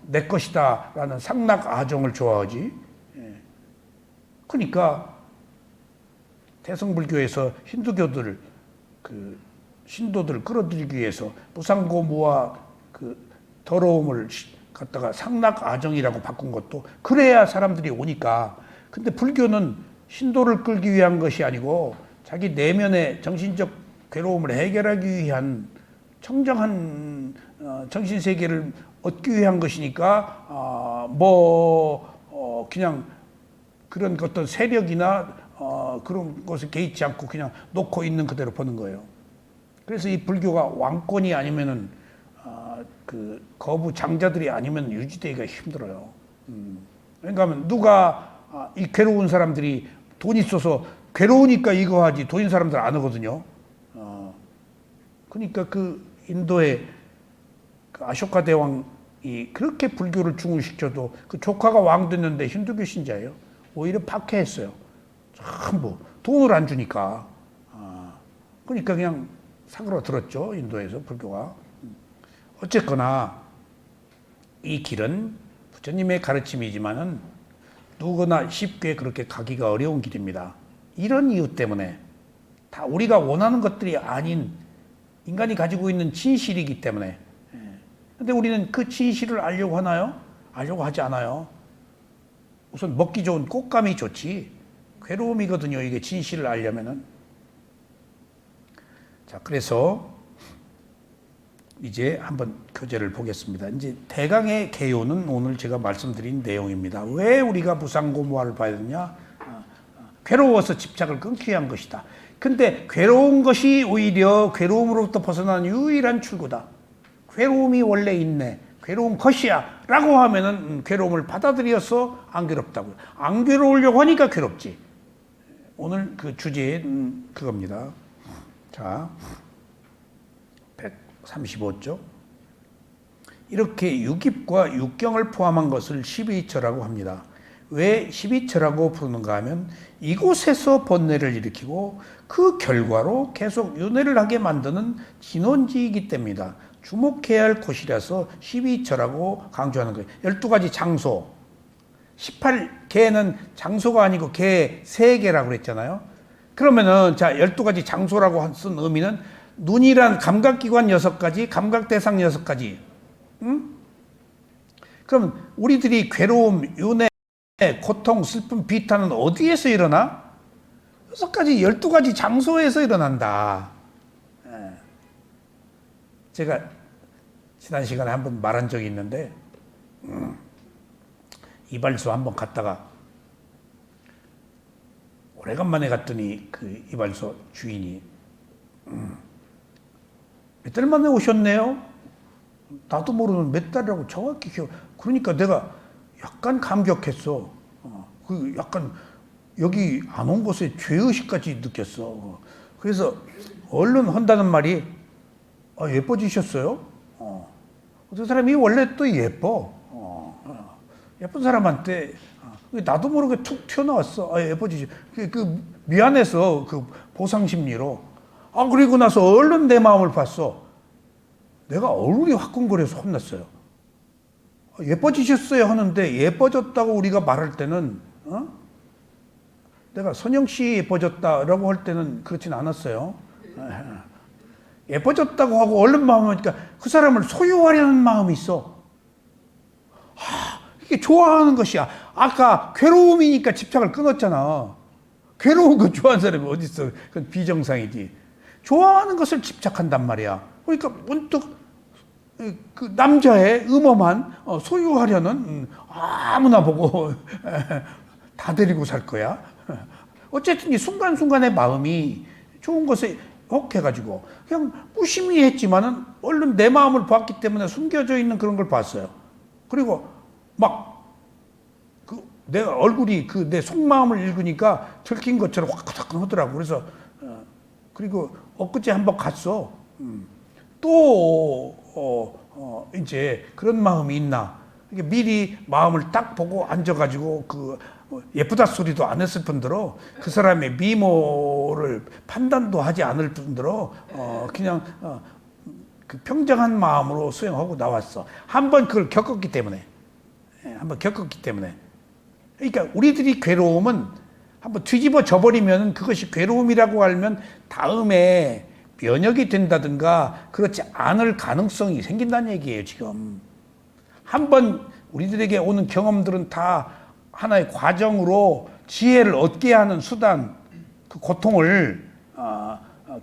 A: 내 것이다 라는 상락아정을 좋아하지? 그러니까 대성불교에서 힌두교들 신도들을 끌어들이기 위해서 무상고무와 그 더러움을 갖다가 상락아정이라고 바꾼 것도 그래야 사람들이 오니까. 근데 불교는 신도를 끌기 위한 것이 아니고 자기 내면의 정신적 괴로움을 해결하기 위한 청정한 정신세계를 얻기 위한 것이니까 그냥 그런 어떤 세력이나 그런 것에 개의치 않고 그냥 놓고 있는 그대로 보는 거예요. 그래서 이 불교가 왕권이 아니면은 그 거부 장자들이 아니면 유지되기가 힘들어요. 그러니까 누가 이 괴로운 사람들이 돈 있어서 괴로우니까 이거 하지 도인 사람들 안 하거든요. 그러니까 그 인도의 그 아쇼카 대왕이 그렇게 불교를 중흥시켜도 그 조카가 왕 됐는데 힌두교 신자예요. 오히려 박해했어요. 전부 돈을 안 주니까. 그러니까 그냥 사그러들었죠. 인도에서 불교가. 어쨌거나 이 길은 부처님의 가르침이지만은 누구나 쉽게 그렇게 가기가 어려운 길입니다. 이런 이유 때문에 다 우리가 원하는 것들이 아닌 인간이 가지고 있는 진실이기 때문에. 근데 우리는 그 진실을 알려고 하나요? 알려고 하지 않아요. 우선 먹기 좋은 꽃감이 좋지. 괴로움이거든요. 이게 진실을 알려면은. 자, 그래서 이제 한번 교재를 보겠습니다. 이제 대강의 개요는 오늘 제가 말씀드린 내용입니다. 왜 우리가 무상고무화를 봐야 되냐? 괴로워서 집착을 끊기 위한 것이다. 근데 괴로운 것이 오히려 괴로움으로부터 벗어나는 유일한 출구다. 괴로움이 원래 있네. 괴로운 것이야. 라고 하면은 괴로움을 받아들여서 안 괴롭다고요. 안 괴로우려고 하니까 괴롭지. 오늘 그 주제는 그겁니다. 자, 135쪽. 이렇게 육입과 육경을 포함한 것을 12처라고 합니다. 왜 12처라고 부르는가 하면 이곳에서 번뇌를 일으키고 그 결과로 계속 윤회를 하게 만드는 진원지이기 때문이다. 주목해야 할 곳이라서 12처라고 강조하는 거예요. 12가지 장소. 18개는 장소가 아니고 개 3개라고 그랬잖아요. 그러면은 자 12가지 장소라고 쓴 의미는 눈이란 감각기관 6가지, 감각대상 6가지. 응? 그럼 우리들이 괴로움, 윤회, 고통, 슬픔, 비탄은 어디에서 일어나? 6가지, 12가지 장소에서 일어난다. 제가 지난 시간에 한번 말한 적이 있는데 이발소 한번 갔다가 오래간만에 갔더니 그 이발소 주인이 몇 달 만에 오셨네요? 나도 모르는 몇 달이라고 정확히 기억. 그러니까 내가 약간 감격했어. 그 약간 여기 안 온 곳에 죄의식까지 느꼈어. 그래서 얼른 한다는 말이 예뻐지셨어요? 어떤 사람이 원래 또 예뻐. 예쁜 사람한테 나도 모르게 툭 튀어나왔어. 예뻐지죠. 그 미안해서 그 보상 심리로. 그리고 나서 얼른 내 마음을 봤어. 내가 얼굴이 화끈거려서 혼났어요. 예뻐지셨어요 하는데 예뻐졌다고 우리가 말할 때는 내가 선영 씨 예뻐졌다라고 할 때는 그렇진 않았어요. 예뻐졌다고 하고 얼른 마음을 하니까 그 사람을 소유하려는 마음이 있어. 이게 좋아하는 것이야. 아까 괴로움이니까 집착을 끊었잖아. 괴로운 거 좋아하는 사람이 어디 있어? 그건 비정상이지. 좋아하는 것을 집착한단 말이야. 그러니까 문득 그 남자의 음험한 소유하려는 아무나 보고 다 데리고 살 거야. 어쨌든 이 순간순간의 마음이 좋은 것에 혹해가지고 그냥 무심히 했지만은 얼른 내 마음을 봤기 때문에 숨겨져 있는 그런 걸 봤어요. 그리고 막 내 얼굴이 그 내 속마음을 읽으니까 들킨 것처럼 화끈화끈 하더라고. 그래서 그리고 엊그제 한번 갔어. 또 이제 그런 마음이 있나? 미리 마음을 딱 보고 앉아가지고 그 예쁘다 소리도 안 했을 뿐더러 그 사람의 미모를 판단도 하지 않을 뿐더러 그냥 그 평정한 마음으로 수행하고 나왔어. 한번 그걸 겪었기 때문에. 한번 겪었기 때문에. 그러니까 우리들이 괴로움은 한번 뒤집어 져버리면 그것이 괴로움이라고 알면 다음에 면역이 된다든가 그렇지 않을 가능성이 생긴다는 얘기예요. 지금 한번 우리들에게 오는 경험들은 다 하나의 과정으로 지혜를 얻게 하는 수단, 그 고통을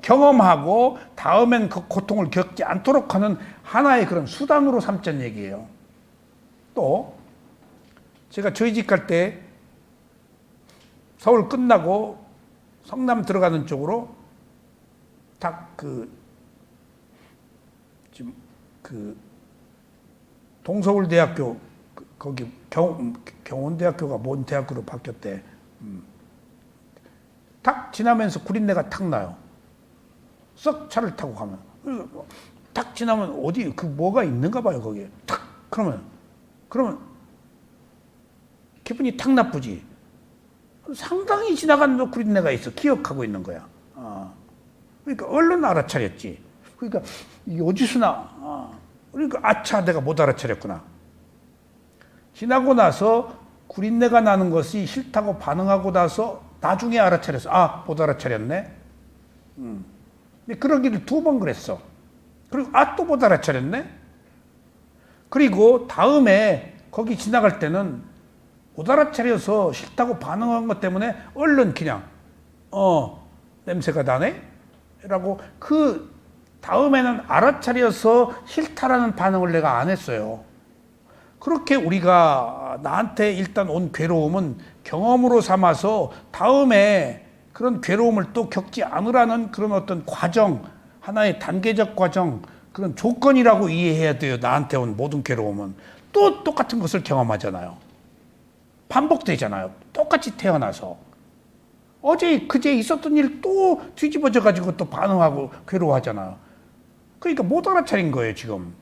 A: 경험하고 다음엔 그 고통을 겪지 않도록 하는 하나의 그런 수단으로 삼자는 얘기예요. 또 제가 저희 집 갈 때 서울 끝나고 성남 들어가는 쪽으로 딱 지금 동서울대학교 거기 경원대학교가 뭔 대학교로 바뀌었대. 탁 지나면서 구린내가 탁 나요. 썩 차를 타고 가면. 탁 지나면 어디 그 뭐가 있는가 봐요 거기에. 탁 그러면 기분이 탁 나쁘지. 상당히 지나간 구린내가 있어. 기억하고 있는 거야. 그러니까 얼른 알아차렸지. 그러니까 이게 어디서 나. 그러니까 아차 내가 못 알아차렸구나. 지나고 나서 구린내가 나는 것이 싫다고 반응하고 나서 나중에 알아차렸어. 못 알아차렸네. 그러기를 2번 그랬어. 그리고 또 못 알아차렸네. 그리고 다음에 거기 지나갈 때는 못 알아차려서 싫다고 반응한 것 때문에 얼른 그냥 냄새가 나네? 라고 그 다음에는 알아차려서 싫다라는 반응을 내가 안 했어요. 그렇게 우리가 나한테 일단 온 괴로움은 경험으로 삼아서 다음에 그런 괴로움을 또 겪지 않으라는 그런 어떤 과정, 하나의 단계적 과정, 그런 조건이라고 이해해야 돼요. 나한테 온 모든 괴로움은. 또 똑같은 것을 경험하잖아요. 반복되잖아요. 똑같이 태어나서. 어제 그제 있었던 일 또 뒤집어져 가지고 또 반응하고 괴로워하잖아요. 그러니까 못 알아차린 거예요 지금.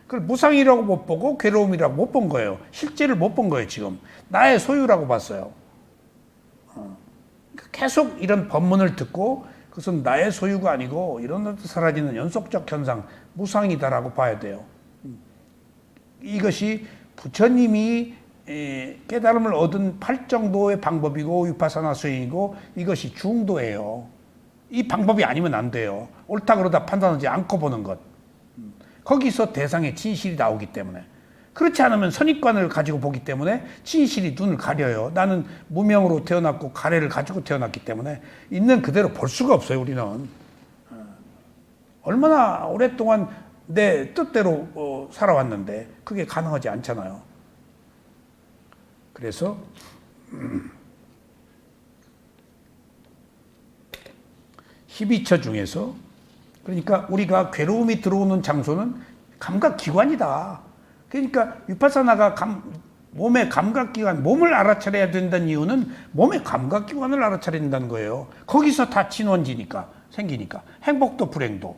A: 그걸 무상이라고 못 보고 괴로움이라고 못 본 거예요. 실제를 못 본 거예요 지금. 나의 소유라고 봤어요. 계속 이런 법문을 듣고 그것은 나의 소유가 아니고 이런 사라지는 연속적 현상, 무상이다라고 봐야 돼요. 이것이 부처님이 깨달음을 얻은 8정도의 방법이고 위파사나 수행이고 이것이 중도예요. 이 방법이 아니면 안 돼요. 옳다 그러다 판단하지 않고 보는 것. 거기서 대상의 진실이 나오기 때문에. 그렇지 않으면 선입관을 가지고 보기 때문에 진실이 눈을 가려요. 나는 무명으로 태어났고 가래를 가지고 태어났기 때문에 있는 그대로 볼 수가 없어요. 우리는. 얼마나 오랫동안 내 뜻대로 살아왔는데 그게 가능하지 않잖아요. 그래서 12처 중에서 그러니까 우리가 괴로움이 들어오는 장소는 감각기관이다. 그러니까 위파사나가 몸의 감각기관, 몸을 알아차려야 된다는 이유는 몸의 감각기관을 알아차려야 된다는 거예요. 거기서 다 진원지니까 생기니까 행복도 불행도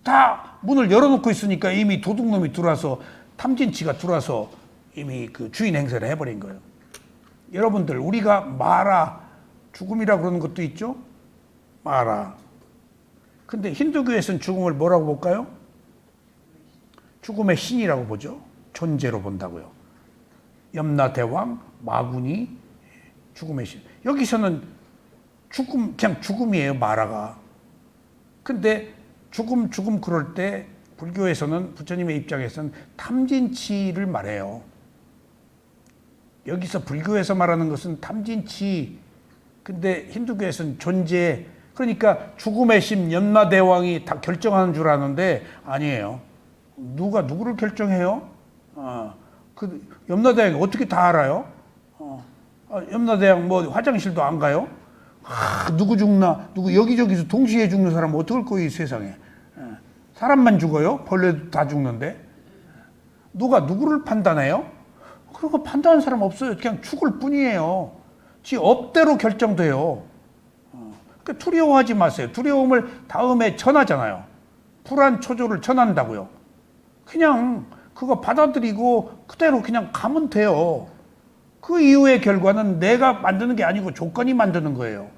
A: 다 문을 열어놓고 있으니까 이미 도둑놈이 들어와서 탐진치가 들어와서 이미 그 주인 행세를 해버린 거예요. 여러분들 우리가 마라 죽음이라고 그러는 것도 있죠. 마라. 근데 힌두교에서는 죽음을 뭐라고 볼까요? 죽음의 신이라고 보죠. 존재로 본다고요. 염라대왕, 마군이 죽음의 신. 여기서는 그냥 죽음이에요. 마라가. 근데 죽음 그럴 때 불교에서는 부처님의 입장에서는 탐진치를 말해요. 여기서 불교에서 말하는 것은 탐진치. 근데 힌두교에서는 존재. 그러니까 죽음의 신 염라대왕이 다 결정하는 줄 아는데 아니에요. 누가 누구를 결정해요? 그 염라대왕이 어떻게 다 알아요? 염라대왕 뭐 화장실도 안 가요? 누구 죽나? 누구 여기저기서 동시에 죽는 사람 어떡할 거예요, 이 세상에? 사람만 죽어요? 벌레도 다 죽는데? 누가 누구를 판단해요? 그런 거 판단하는 사람 없어요. 그냥 죽을 뿐이에요. 지 업대로 결정돼요. 그러니까 두려워하지 마세요. 두려움을 다음에 전하잖아요. 불안 초조를 전한다고요. 그냥 그거 받아들이고 그대로 그냥 가면 돼요. 그 이후의 결과는 내가 만드는 게 아니고 조건이 만드는 거예요.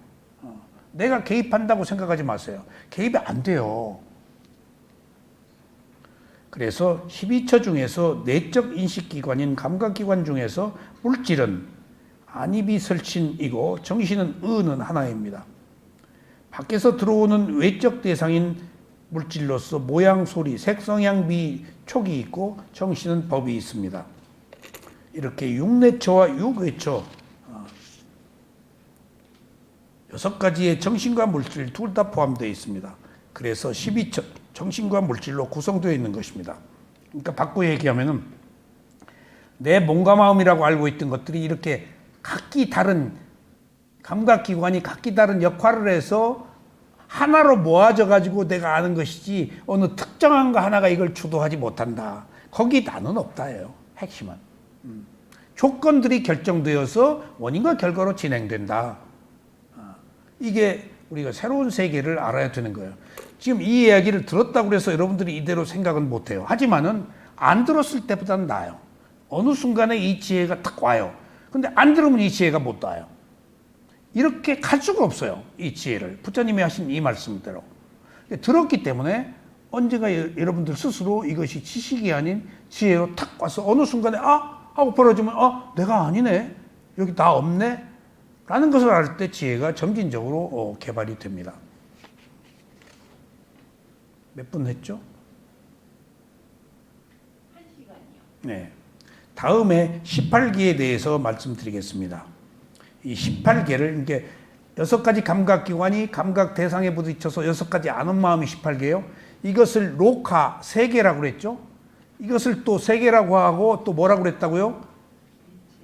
A: 내가 개입한다고 생각하지 마세요. 개입이 안 돼요. 그래서 12처 중에서 내적 인식기관인 감각기관 중에서 물질은 안입이 설친이고 정신은 의는 하나입니다. 밖에서 들어오는 외적 대상인 물질로서 모양, 소리, 색, 성향, 미, 촉이 있고 정신은 법이 있습니다. 이렇게 육내처와 육외처 6가지의 정신과 물질 둘 다 포함되어 있습니다. 그래서 12처 정신과 물질로 구성되어 있는 것입니다. 그러니까 바꿔 얘기하면은 내 몸과 마음이라고 알고 있던 것들이 이렇게 각기 다른 감각기관이 각기 다른 역할을 해서 하나로 모아져 가지고 내가 아는 것이지 어느 특정한 거 하나가 이걸 주도하지 못한다. 거기 나는 없다예요. 핵심은. 조건들이 결정되어서 원인과 결과로 진행된다. 이게 우리가 새로운 세계를 알아야 되는 거예요. 지금 이 이야기를 들었다고 해서 여러분들이 이대로 생각은 못해요. 하지만은 안 들었을 때보다는 나아요. 어느 순간에 이 지혜가 딱 와요. 근데 안 들으면 이 지혜가 못 와요. 이렇게 갈 수가 없어요. 이 지혜를. 부처님이 하신 이 말씀대로. 들었기 때문에 언젠가 여러분들 스스로 이것이 지식이 아닌 지혜로 탁 와서 어느 순간에 하고 벌어지면 내가 아니네. 여기 나 없네. 라는 것을 알 때 지혜가 점진적으로 개발이 됩니다. 몇 분 했죠? 1시간이요. 네. 다음에 18기에 대해서 말씀드리겠습니다. 이 18개를 이게 6가지 감각기관이 감각 대상에 부딪혀서 6가지 아는 마음이 18개요. 이것을 로카 세계라고 그랬죠. 이것을 또 세계라고 하고 또 뭐라고 그랬다고요?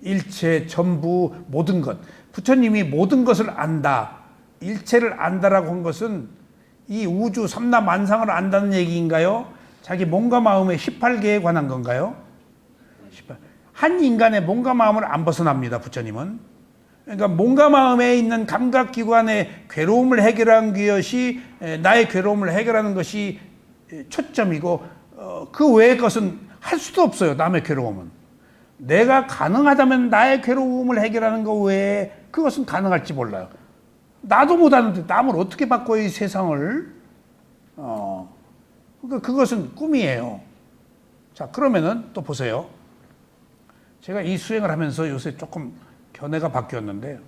A: 일체, 전부, 모든 것. 부처님이 모든 것을 안다, 일체를 안다라고 한 것은 이 우주 삼라만상을 안다는 얘기인가요? 자기 몸과 마음의 18개에 관한 건가요? 한 인간의 몸과 마음을 안 벗어납니다, 부처님은. 그러니까 몸과 마음에 있는 감각기관의 괴로움을 해결한 것이 나의 괴로움을 해결하는 것이 초점이고 그 외의 것은 할 수도 없어요. 남의 괴로움은. 내가 가능하다면 나의 괴로움을 해결하는 것 외에 그것은 가능할지 몰라요. 나도 못하는데 남을 어떻게 바꿔요, 이 세상을. 그러니까 그것은 꿈이에요. 자, 그러면은 또 보세요. 제가 이 수행을 하면서 요새 조금 견해가 바뀌었는데,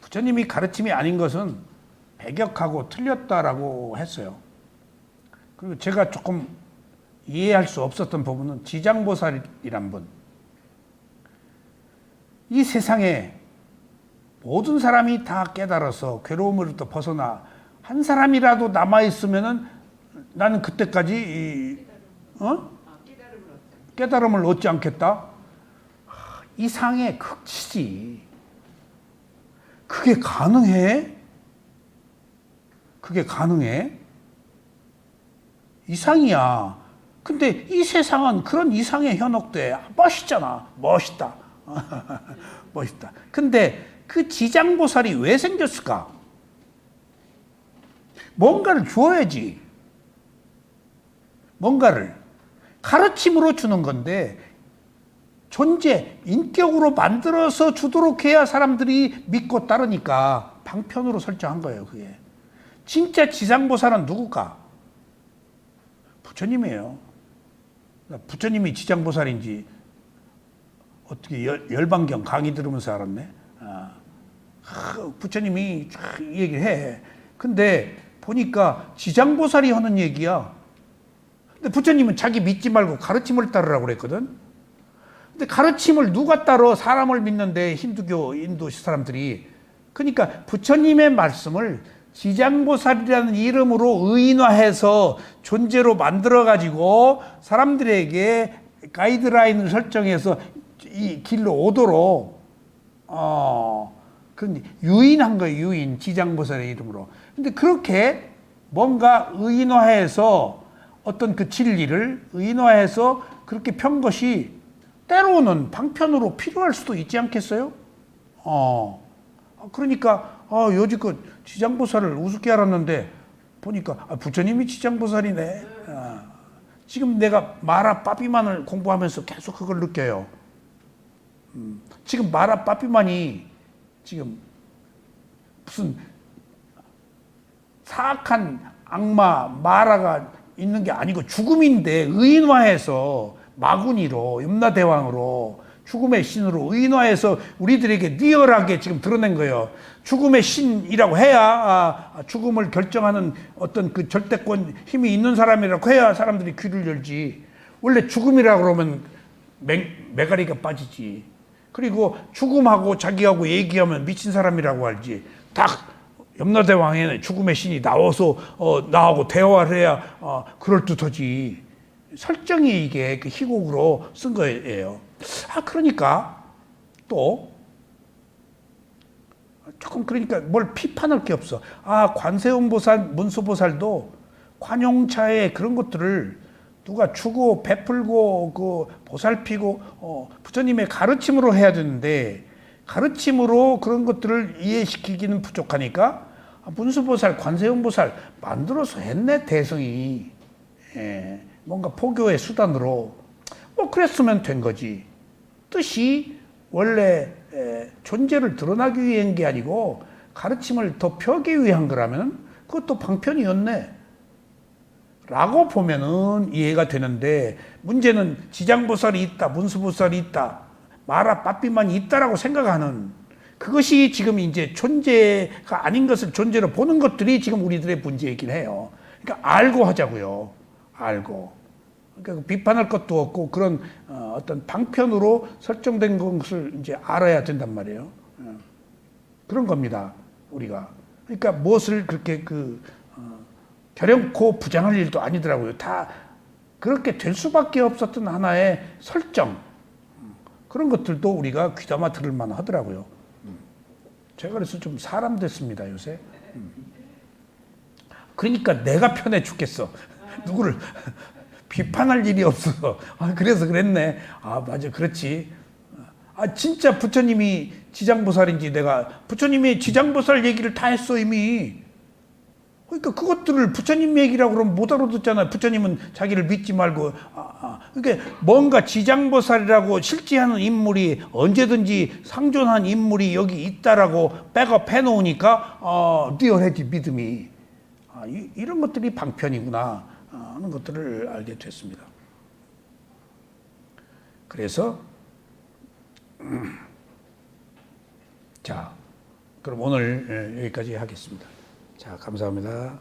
A: 부처님이 가르침이 아닌 것은 배격하고 틀렸다라고 했어요. 그리고 제가 조금 이해할 수 없었던 부분은 지장보살이란 분. 이 세상에 모든 사람이 다 깨달아서 괴로움으로부터 벗어나 한 사람이라도 남아있으면은 나는 그때까지 깨달음을 얻지 않겠다? 이상의 극치지. 그게 가능해? 그게 가능해? 이상이야. 근데 이 세상은 그런 이상에 현혹돼. 멋있잖아. 멋있다. 멋있다. 근데 그 지장보살이 왜 생겼을까? 뭔가를 주어야지. 뭔가를 가르침으로 주는 건데 존재, 인격으로 만들어서 주도록 해야 사람들이 믿고 따르니까 방편으로 설정한 거예요. 그게. 진짜 지장보살은 누굴까? 부처님이에요. 부처님이 지장보살인지 어떻게 열반경 강의 들으면서 알았네. 부처님이 이 얘기를 해. 근데 보니까 지장보살이 하는 얘기야. 근데 부처님은 자기 믿지 말고 가르침을 따르라고 그랬거든. 근데 가르침을 누가 따러 사람을 믿는데 힌두교, 인도 사람들이. 그러니까 부처님의 말씀을 지장보살이라는 이름으로 의인화해서 존재로 만들어가지고 사람들에게 가이드라인을 설정해서 이 길로 오도록 유인한 거예요. 유인, 지장보살의 이름으로. 근데 그렇게 뭔가 의인화해서 어떤 그 진리를 의인화해서 그렇게 편 것이 때로는 방편으로 필요할 수도 있지 않겠어요? 그러니까 여지껏 지장보살을 우습게 알았는데 보니까 부처님이 지장보살이네. 지금 내가 마라 빠삐만을 공부하면서 계속 그걸 느껴요. 지금 마라 빠삐만이 지금 무슨 사악한 악마 마라가 있는 게 아니고 죽음인데 의인화해서 마구니로 염라대왕으로 죽음의 신으로 의인화해서 우리들에게 리얼하게 지금 드러낸 거예요. 죽음의 신이라고 해야 죽음을 결정하는 어떤 그 절대권 힘이 있는 사람이라고 해야 사람들이 귀를 열지. 원래 죽음이라고 그러면 매가리가 빠지지. 그리고 죽음하고 자기하고 얘기하면 미친 사람이라고 알지. 딱 염라대왕의 죽음의 신이 나와서 나하고 대화를 해야 그럴듯하지. 설정이 이게 그 희곡으로 쓴 거예요. 그러니까 또 조금 그러니까 뭘 비판할 게 없어. 관세음보살, 문수보살도 관용차에 그런 것들을 누가 주고 베풀고 그 보살피고 부처님의 가르침으로 해야 되는데 가르침으로 그런 것들을 이해시키기는 부족하니까 문수보살, 관세음보살 만들어서 했네, 대성이. 예, 뭔가 포교의 수단으로. 뭐 그랬으면 된 거지. 뜻이 원래 존재를 드러나기 위한 게 아니고 가르침을 더 펴기 위한 거라면 그것도 방편이었네. 라고 보면은 이해가 되는데, 문제는 지장보살이 있다, 문수보살이 있다, 마라 빠삐만이 있다라고 생각하는 그것이 지금 이제 존재가 아닌 것을 존재로 보는 것들이 지금 우리들의 문제이긴 해요. 그러니까 알고 하자고요. 알고. 그러니까 비판할 것도 없고 그런 어떤 방편으로 설정된 것을 이제 알아야 된단 말이에요. 그런 겁니다. 우리가. 그러니까 무엇을 그렇게 결연코 부정할 일도 아니더라고요. 다 그렇게 될 수밖에 없었던 하나의 설정. 그런 것들도 우리가 귀담아 들을 만 하더라고요. 제가 그래서 좀 사람 됐습니다, 요새. 그러니까 내가 편해 죽겠어. 누구를 비판할 일이 없어서. 그래서 그랬네. 맞아, 그렇지. 진짜 부처님이 지장보살인지 내가 부처님이 지장보살 얘기를 다 했어, 이미. 그러니까 그것들을 부처님 얘기라고 그러면 못 알아듣잖아요. 부처님은 자기를 믿지 말고. 그러니까 뭔가 지장보살이라고 실제하는 인물이 언제든지 상존한 인물이 여기 있다라고 백업해 놓으니까 리얼해지 믿음이. 이런 것들이 방편이구나 하는 것들을 알게 됐습니다. 그래서 자, 그럼 오늘 여기까지 하겠습니다. 자, 감사합니다.